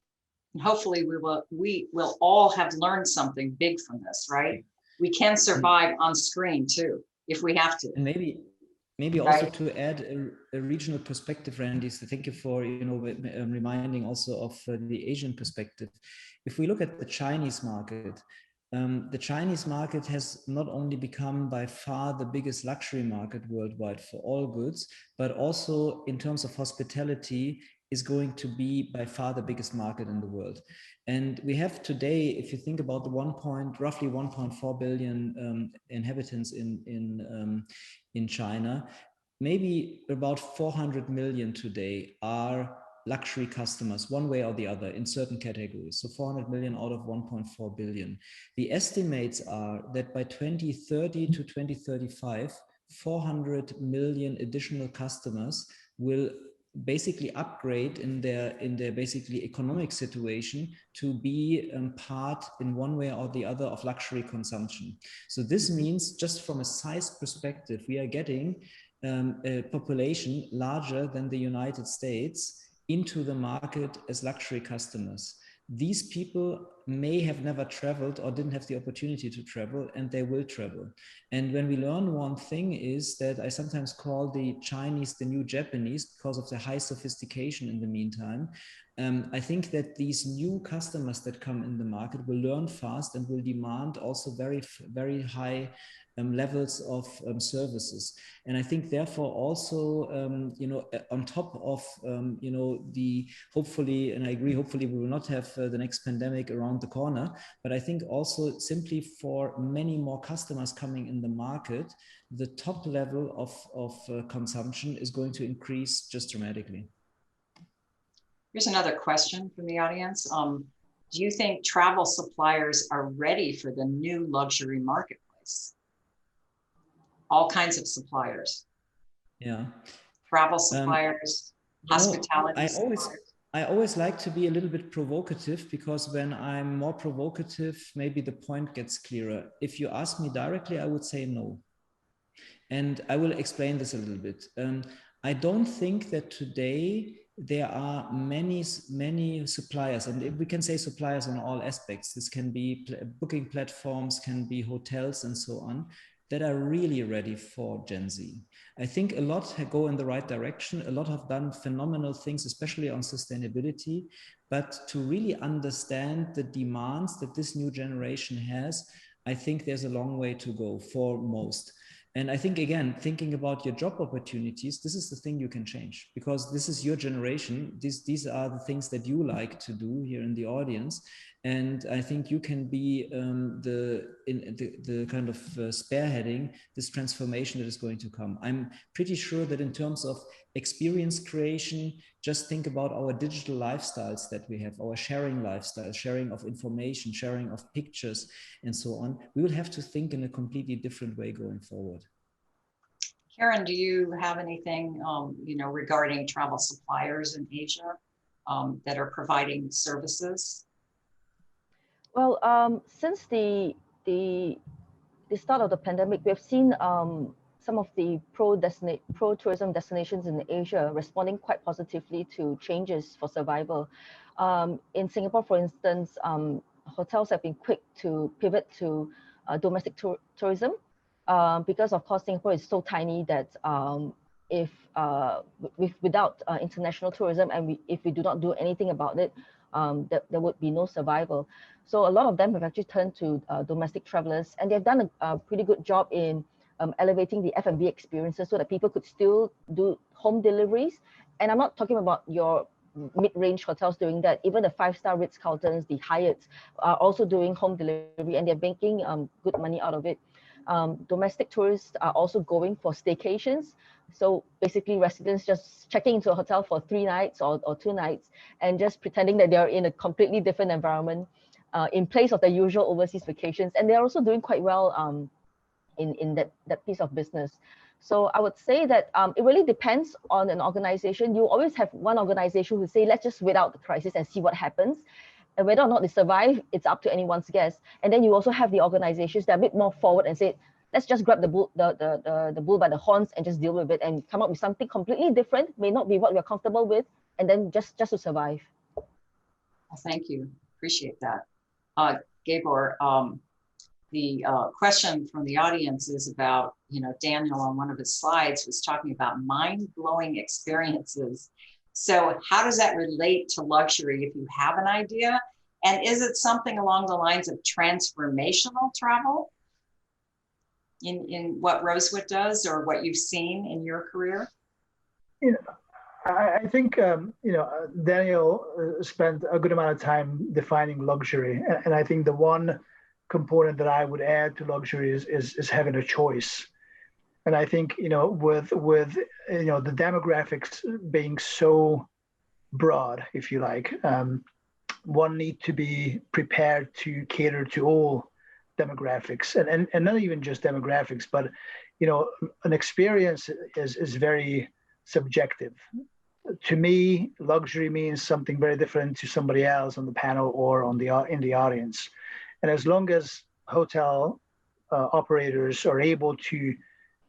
Speaker 1: Hopefully we will all have learned something big from this, right? We can survive on screen too, if we have to.
Speaker 6: And maybe Maybe also
Speaker 1: Right.
Speaker 6: to add a regional perspective, Randy, so thank you for reminding also of the Asian perspective. If we look at the Chinese market, the Chinese market has not only become by far the biggest luxury market worldwide for all goods, but also in terms of hospitality is going to be by far the biggest market in the world. And we have today, if you think about the roughly 1.4 billion inhabitants in China, maybe about 400 million today are luxury customers, one way or the other, in certain categories. So 400 million out of 1.4 billion. The estimates are that by 2030 to 2035, 400 million additional customers will basically upgrade in their basically economic situation to be part in one way or the other of luxury consumption. So this means, just from a size perspective, we are getting a population larger than the United States into the market as luxury customers. These people may have never traveled or didn't have the opportunity to travel, and they will travel. And when we learn one thing is that I sometimes call the Chinese the new Japanese because of the high sophistication in the meantime. I think that these new customers that come in the market will learn fast and will demand also very, very high levels of services. And I think therefore also, on top of, the hopefully, and I agree, hopefully we will not have the next pandemic around the corner, but I think also simply for many more customers coming in the market, the top level of consumption is going to increase just dramatically.
Speaker 1: Here's another question from the audience. Do you think travel suppliers are ready for the new luxury marketplace? All kinds of suppliers.
Speaker 6: Yeah.
Speaker 1: Travel suppliers, hospitality suppliers.
Speaker 6: I always like to be a little bit provocative, because when I'm more provocative, maybe the point gets clearer. If you ask me directly, I would say no. And I will explain this a little bit. I don't think that today there are many suppliers, and we can say suppliers on all aspects. This can be booking platforms, can be hotels and so on, that are really ready for Gen Z. I think a lot go in the right direction. A lot have done phenomenal things, especially on sustainability, but to really understand the demands that this new generation has, I think there's a long way to go for most. And I think, again, thinking about your job opportunities, this is the thing you can change, because this is your generation. These are the things that you like to do here in the audience. And I think you can be the kind of spearheading this transformation that is going to come. I'm pretty sure that in terms of experience creation, just think about our digital lifestyles that we have, our sharing lifestyle, sharing of information, sharing of pictures, and so on. We will have to think in a completely different way going forward.
Speaker 1: Karen, do you have anything, regarding travel suppliers in Asia that are providing services?
Speaker 3: Well, since the start of the pandemic, we've seen some of the pro-tourism destinations in Asia responding quite positively to changes for survival. In Singapore, for instance, hotels have been quick to pivot to domestic tourism because, of course, Singapore is so tiny that without international tourism, and if we do not do anything about it, there would be no survival. So a lot of them have actually turned to domestic travelers, and they've done a pretty good job in elevating the F&B experiences so that people could still do home deliveries. And I'm not talking about your mid-range hotels doing that. Even the 5-star Ritz-Carltons, the Hyatts are also doing home delivery, and they're making good money out of it. Domestic tourists are also going for staycations. So basically residents just checking into a hotel for 3 nights or 2 nights and just pretending that they're in a completely different environment in place of their usual overseas vacations. And they're also doing quite well in that piece of business. So I would say that it really depends on an organization. You always have one organization who say, let's just wait out the crisis and see what happens. And whether or not they survive, it's up to anyone's guess. And then you also have the organizations that are a bit more forward and say, let's just grab the bull by the horns and just deal with it and come up with something completely different, may not be what we're comfortable with, and then just to survive.
Speaker 1: Well, thank you. Appreciate that. Gabor, the question from the audience is about, Daniel on one of his slides was talking about mind-blowing experiences. So how does that relate to luxury if you have an idea? And is it something along the lines of transformational travel in what Rosewood does or what you've seen in your career?
Speaker 5: I think, Daniel spent a good amount of time defining luxury. And I think the one component that I would add to luxury is having a choice. And I think, with the demographics being so broad, if you like, one need to be prepared to cater to all demographics and not even just demographics, but, an experience is very subjective. To me, luxury means something very different to somebody else on the panel or in the audience. And as long as hotel operators are able to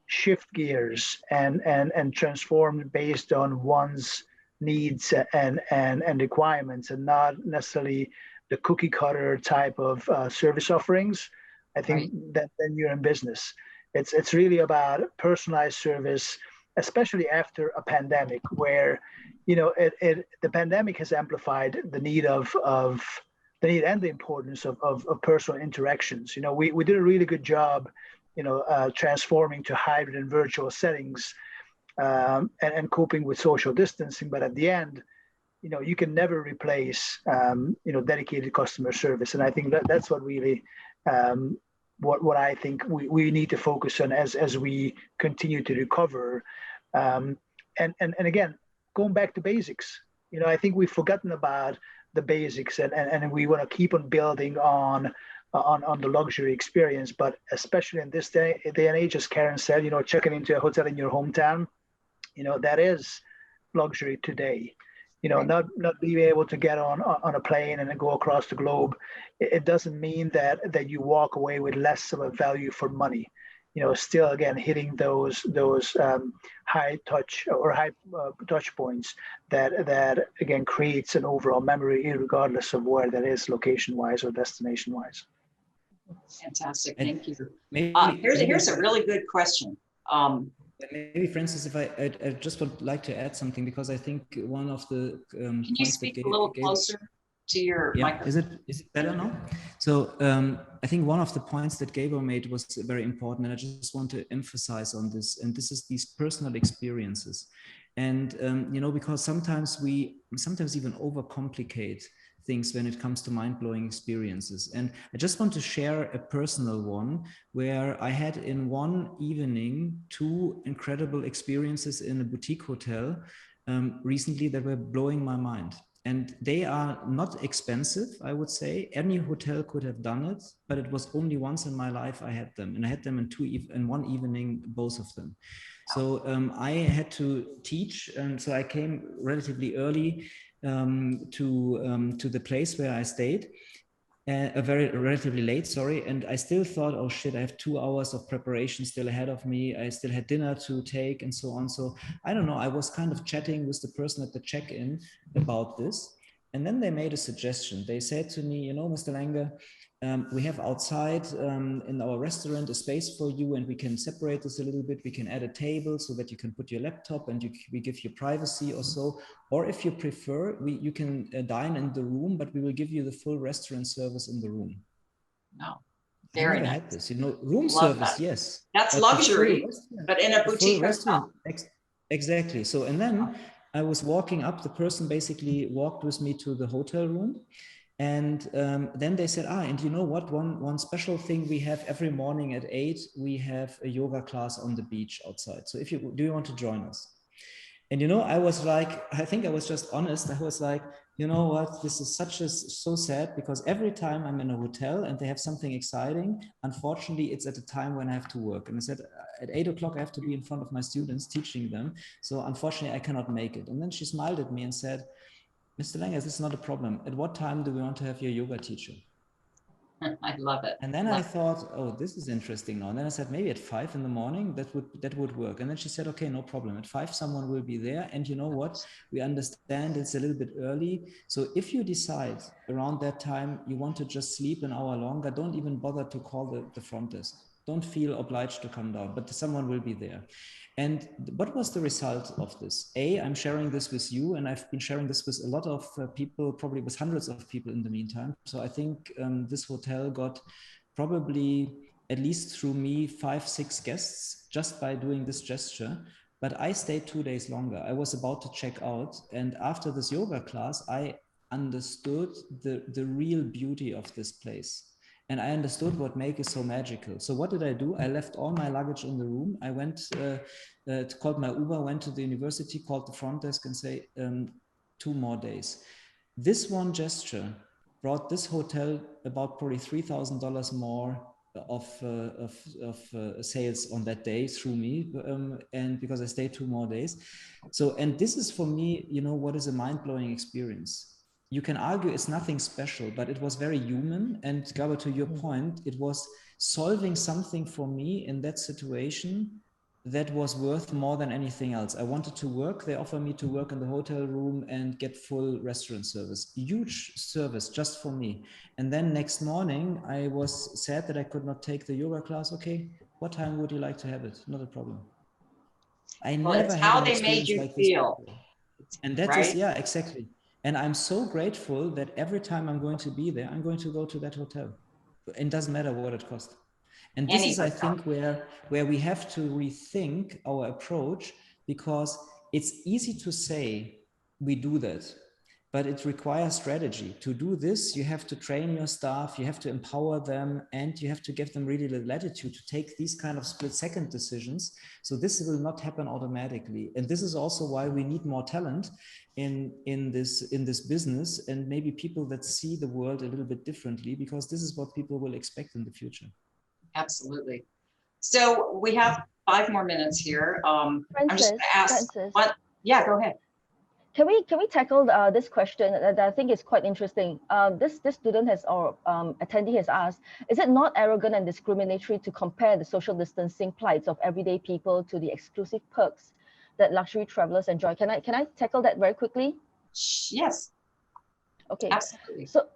Speaker 5: shift gears and transform based on one's needs and requirements, and not necessarily the cookie cutter type of service offerings, I think that then you're in business. It's really about personalized service, especially after a pandemic, where the pandemic has amplified the need the need and the importance of personal interactions. We did a really good job, transforming to hybrid and virtual settings, and coping with social distancing. But at the end, you can never replace, dedicated customer service. And I think that's what really, what I think we need to focus on as we continue to recover. And again, going back to basics, I think we've forgotten about the basics, and we want to keep on building on the luxury experience. But especially in this day and age, as Karen said, checking into a hotel in your hometown, that is luxury today. Not being able to get on a plane and then go across the globe, it doesn't mean that you walk away with less of a value for money. Still, again, hitting those high touch points that again creates an overall memory, regardless of where that is, location wise or destination wise.
Speaker 1: Fantastic, thank you.
Speaker 6: Maybe,
Speaker 1: here's a really good question.
Speaker 6: Maybe, Francis, if I just would like to add something, because I think one of the
Speaker 1: can you speak a little closer to your microphone?
Speaker 6: Is it better now? So I think one of the points that Gabor made was very important, and I just want to emphasize on this, and this is these personal experiences. And because sometimes we even overcomplicate things when it comes to mind-blowing experiences. And I just want to share a personal one where I had in one evening 2 incredible experiences in a boutique hotel recently that were blowing my mind. And they are not expensive, I would say. Any hotel could have done it, but it was only once in my life I had them. And I had them in one evening, both of them. So I had to teach, and so I came relatively early to the place where I stayed, relatively late, sorry. And I still thought, oh shit, I have 2 hours of preparation still ahead of me. I still had dinner to take and so on. So I don't know, I was kind of chatting with the person at the check-in about this. And then they made a suggestion. They said to me, Mr. Lange, we have outside in our restaurant a space for you, and we can separate this a little bit. We can add a table so that you can put your laptop and we give you privacy or so. Or if you prefer, you can dine in the room, but we will give you the full restaurant service in the room.
Speaker 1: No,
Speaker 6: very nice. Had this, room service, yes.
Speaker 1: That's luxury, but in a boutique restaurant.
Speaker 6: Exactly. So, and then I was walking up, the person basically walked with me to the hotel room. And then they said, and you know what, one special thing we have every morning at 8, we have a yoga class on the beach outside. So do you want to join us? And, I was like, I think I was just honest. I was like, you know what, this is so sad, because every time I'm in a hotel and they have something exciting, unfortunately, it's at a time when I have to work. And I said, at 8 o'clock, I have to be in front of my students teaching them. So unfortunately, I cannot make it. And then she smiled at me and said, Mr. Lange, this is not a problem. At what time do we want to have your yoga teacher?
Speaker 1: I love it.
Speaker 6: And then I thought, oh, this is interesting now. And then I said, maybe at 5 in the morning, that would work. And then she said, okay, no problem. At 5, someone will be there. And you know what? We understand it's a little bit early. So if you decide around that time, you want to just sleep an hour longer, don't even bother to call the front desk. Don't feel obliged to come down, but someone will be there. And what was the result of this? I'm sharing this with you, and I've been sharing this with a lot of people, probably with hundreds of people in the meantime. So I think this hotel got probably, at least through me, 5, 6 guests just by doing this gesture. But I stayed 2 days longer. I was about to check out. And after this yoga class, I understood the real beauty of this place. And I understood what makes it so magical. So what did I do? I left all my luggage in the room. I went, called my Uber, went to the university, called the front desk and say, 2 more days. This one gesture brought this hotel about probably $3,000 more of sales on that day through me, and because I stayed 2 more days. So, and this is for me, you know, what is a mind-blowing experience. You can argue it's nothing special, but it was very human. And Gabor, to your point, it was solving something for me in that situation that was worth more than anything else. I wanted to work. They offered me to work in the hotel room and get full restaurant service. Huge service just for me. And then next morning, I was sad that I could not take the yoga class. Okay, what time would you like to have it? Not a problem. I never had an experience like this before. And that is, yeah, exactly. And I'm so grateful that every time I'm going to be there, I'm going to go to that hotel. It doesn't matter what it costs. And this is, I think, where we have to rethink our approach, because it's easy to say we do that, but it requires strategy. To do this, you have to train your staff, you have to empower them, and you have to give them really the latitude to take these kind of split-second decisions. So this will not happen automatically. And this is also why we need more talent in this business, and maybe people that see the world a little bit differently, because this is what people will expect in the future.
Speaker 1: Absolutely. So we have 5 more minutes here. I'm just going to ask what. Yeah, go ahead.
Speaker 3: Can we tackle this question that I think is quite interesting? This student has, or attendee has asked, is it not arrogant and discriminatory to compare the social distancing plights of everyday people to the exclusive perks that luxury travelers enjoy? Can I tackle that very quickly?
Speaker 1: Yes.
Speaker 3: Okay.
Speaker 1: Absolutely.
Speaker 3: So,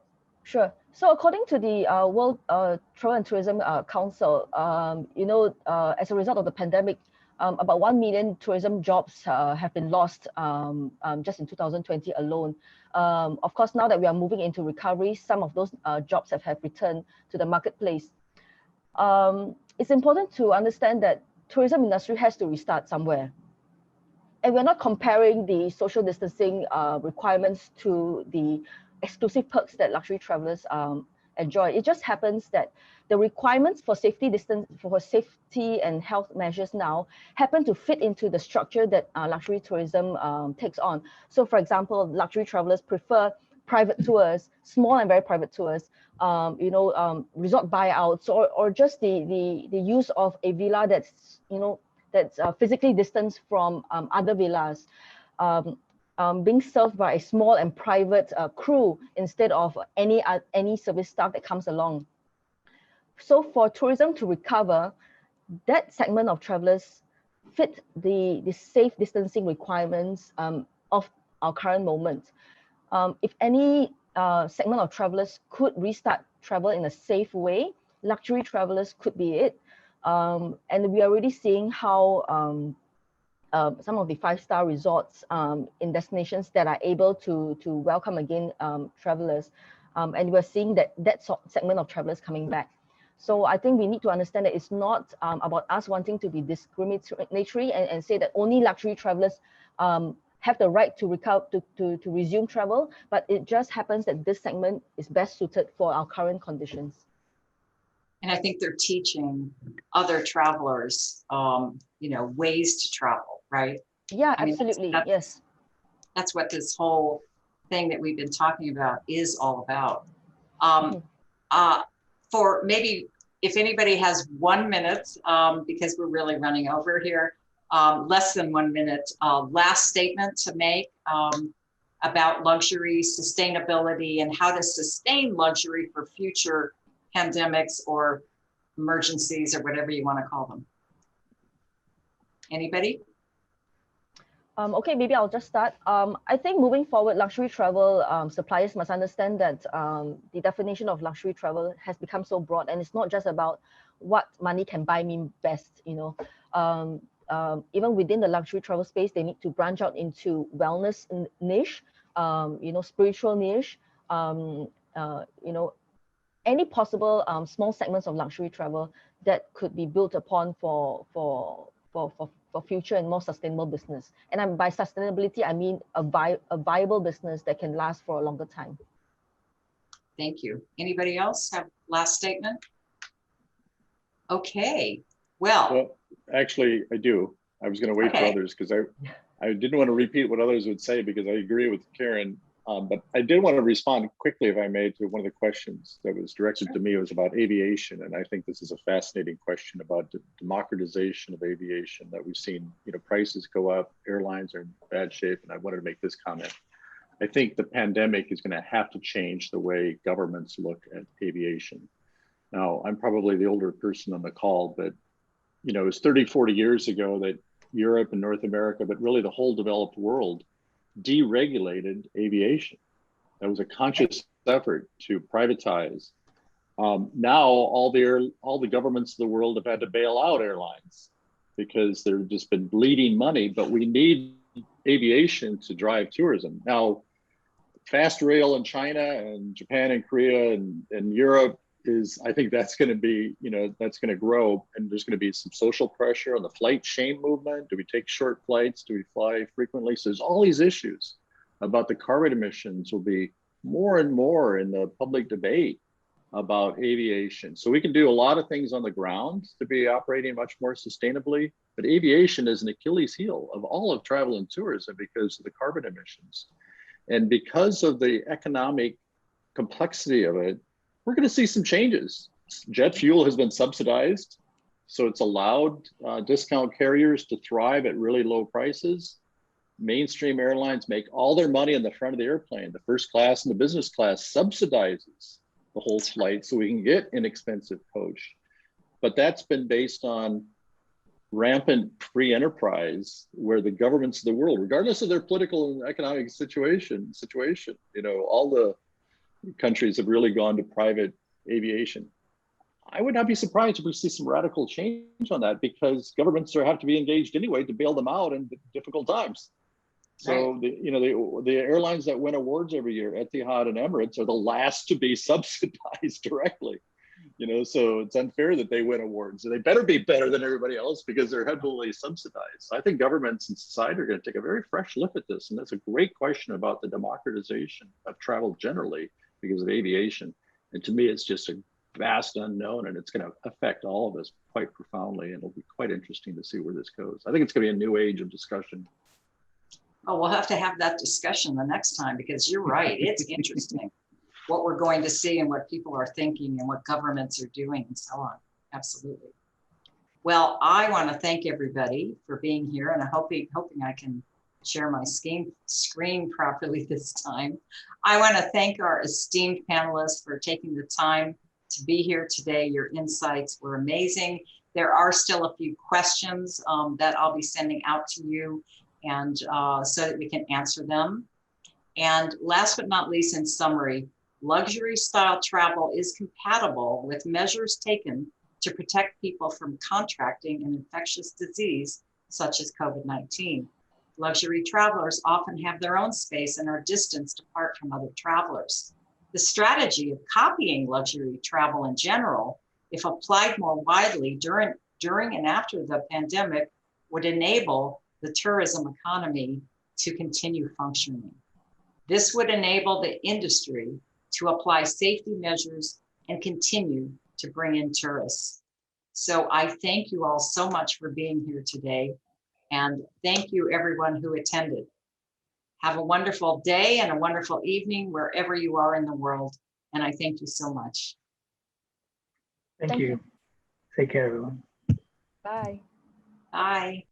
Speaker 3: sure. So according to the World Travel and Tourism Council, as a result of the pandemic, about 1 million tourism jobs have been lost just in 2020 alone. Of course, now that we are moving into recovery, some of those jobs have returned to the marketplace. It's important to understand that tourism industry has to restart somewhere. And we're not comparing the social distancing requirements to the exclusive perks that luxury travelers enjoy. It just happens that the requirements for safety and health measures now happen to fit into the structure that luxury tourism takes on. So for example, luxury travelers prefer private tours, small and very private tours, resort buyouts, or just the use of a villa that's, that's physically distanced from other villas, being served by a small and private crew instead of any service staff that comes along. So for tourism to recover, that segment of travelers fit the safe distancing requirements of our current moment. If any segment of travelers could restart travel in a safe way, luxury travelers could be it. And we are already seeing how some of the 5-star resorts in destinations that are able to welcome again travelers, and we're seeing that segment of travelers coming back. So I think we need to understand that it's not about us wanting to be discriminatory and say that only luxury travelers have the right to resume travel, but it just happens that this segment is best suited for our current conditions.
Speaker 1: And I think they're teaching other travelers, ways to travel, right?
Speaker 3: Yeah, absolutely. Yes.
Speaker 1: That's what this whole thing that we've been talking about is all about. For maybe if anybody has 1 minute, because we're really running over here, less than 1 minute, last statement to make about luxury, sustainability, and how to sustain luxury for future pandemics or emergencies or whatever you want to call them? Anybody?
Speaker 3: Okay, maybe I'll just start. I think moving forward, luxury travel suppliers must understand that the definition of luxury travel has become so broad, and it's not just about what money can buy me best. You know, even within the luxury travel space, they need to branch out into wellness niche, you know, spiritual niche, you know, any possible small segments of luxury travel that could be built upon for future and more sustainable business. And by sustainability, I mean a viable business that can last for a longer time.
Speaker 1: Thank you. Anybody else have last statement? Okay, well
Speaker 4: actually, I do. I was going to wait for others because I didn't want to repeat what others would say because I agree with Karen. But I did want to respond quickly, if I may, to one of the questions that was directed to me. It was about aviation, and I think this is a fascinating question about the democratization of aviation that we've seen. You know, prices go up, airlines are in bad shape, and I wanted to make this comment. I think the pandemic is going to have to change the way governments look at aviation. Now, I'm probably the older person on the call, but you know, it was 30, 40 years ago that Europe and North America, but really the whole developed world, deregulated aviation. That was a conscious effort to privatize. Now all the governments of the world have had to bail out airlines because they've just been bleeding money, but we need aviation to drive tourism. Now, fast rail in China and Japan and Korea and Europe is, I think that's going to be, you know, that's going to grow, and there's going to be some social pressure on the flight shame movement. Do we take short flights? Do we fly frequently? So there's all these issues about the carbon emissions will be more and more in the public debate about aviation. So we can do a lot of things on the ground to be operating much more sustainably, but aviation is an Achilles heel of all of travel and tourism because of the carbon emissions. And because of the economic complexity of it, we're going to see some changes. Jet fuel has been subsidized, so it's allowed discount carriers to thrive at really low prices. Mainstream airlines make all their money in the front of the airplane. The first class and the business class subsidizes the whole flight so we can get inexpensive coach. But that's been based on rampant free enterprise where the governments of the world, regardless of their political and economic situation, you know, all the countries have really gone to private aviation. I would not be surprised if we see some radical change on that because governments have to be engaged anyway to bail them out in difficult times. So right. the airlines that win awards every year, Etihad and Emirates, are the last to be subsidized directly. You know, so it's unfair that they win awards. They better be better than everybody else because they're heavily subsidized. So I think governments and society are going to take a very fresh look at this. And that's a great question about the democratization of travel generally because of aviation. And to me, it's just a vast unknown, and it's going to affect all of us quite profoundly. And it'll be quite interesting to see where this goes. I think it's going to be a new age of discussion.
Speaker 1: Oh, we'll have to have that discussion the next time because you're right. It's interesting what we're going to see and what people are thinking and what governments are doing and so on. Absolutely. Well, I want to thank everybody for being here, and I'm hoping I can share my screen properly this time. I want to thank our esteemed panelists for taking the time to be here today. Your insights were amazing. There are still a few questions that I'll be sending out to you, and so that we can answer them. And last but not least, in summary, luxury style travel is compatible with measures taken to protect people from contracting an infectious disease such as COVID-19. Luxury travelers often have their own space and are distanced apart from other travelers. The strategy of copying luxury travel in general, if applied more widely during and after the pandemic, would enable the tourism economy to continue functioning. This would enable the industry to apply safety measures and continue to bring in tourists. So I thank you all so much for being here today. And thank you everyone who attended. Have a wonderful day and a wonderful evening wherever you are in the world. And I thank you so much.
Speaker 5: Thank you. Take care, everyone.
Speaker 3: Bye.
Speaker 1: Bye.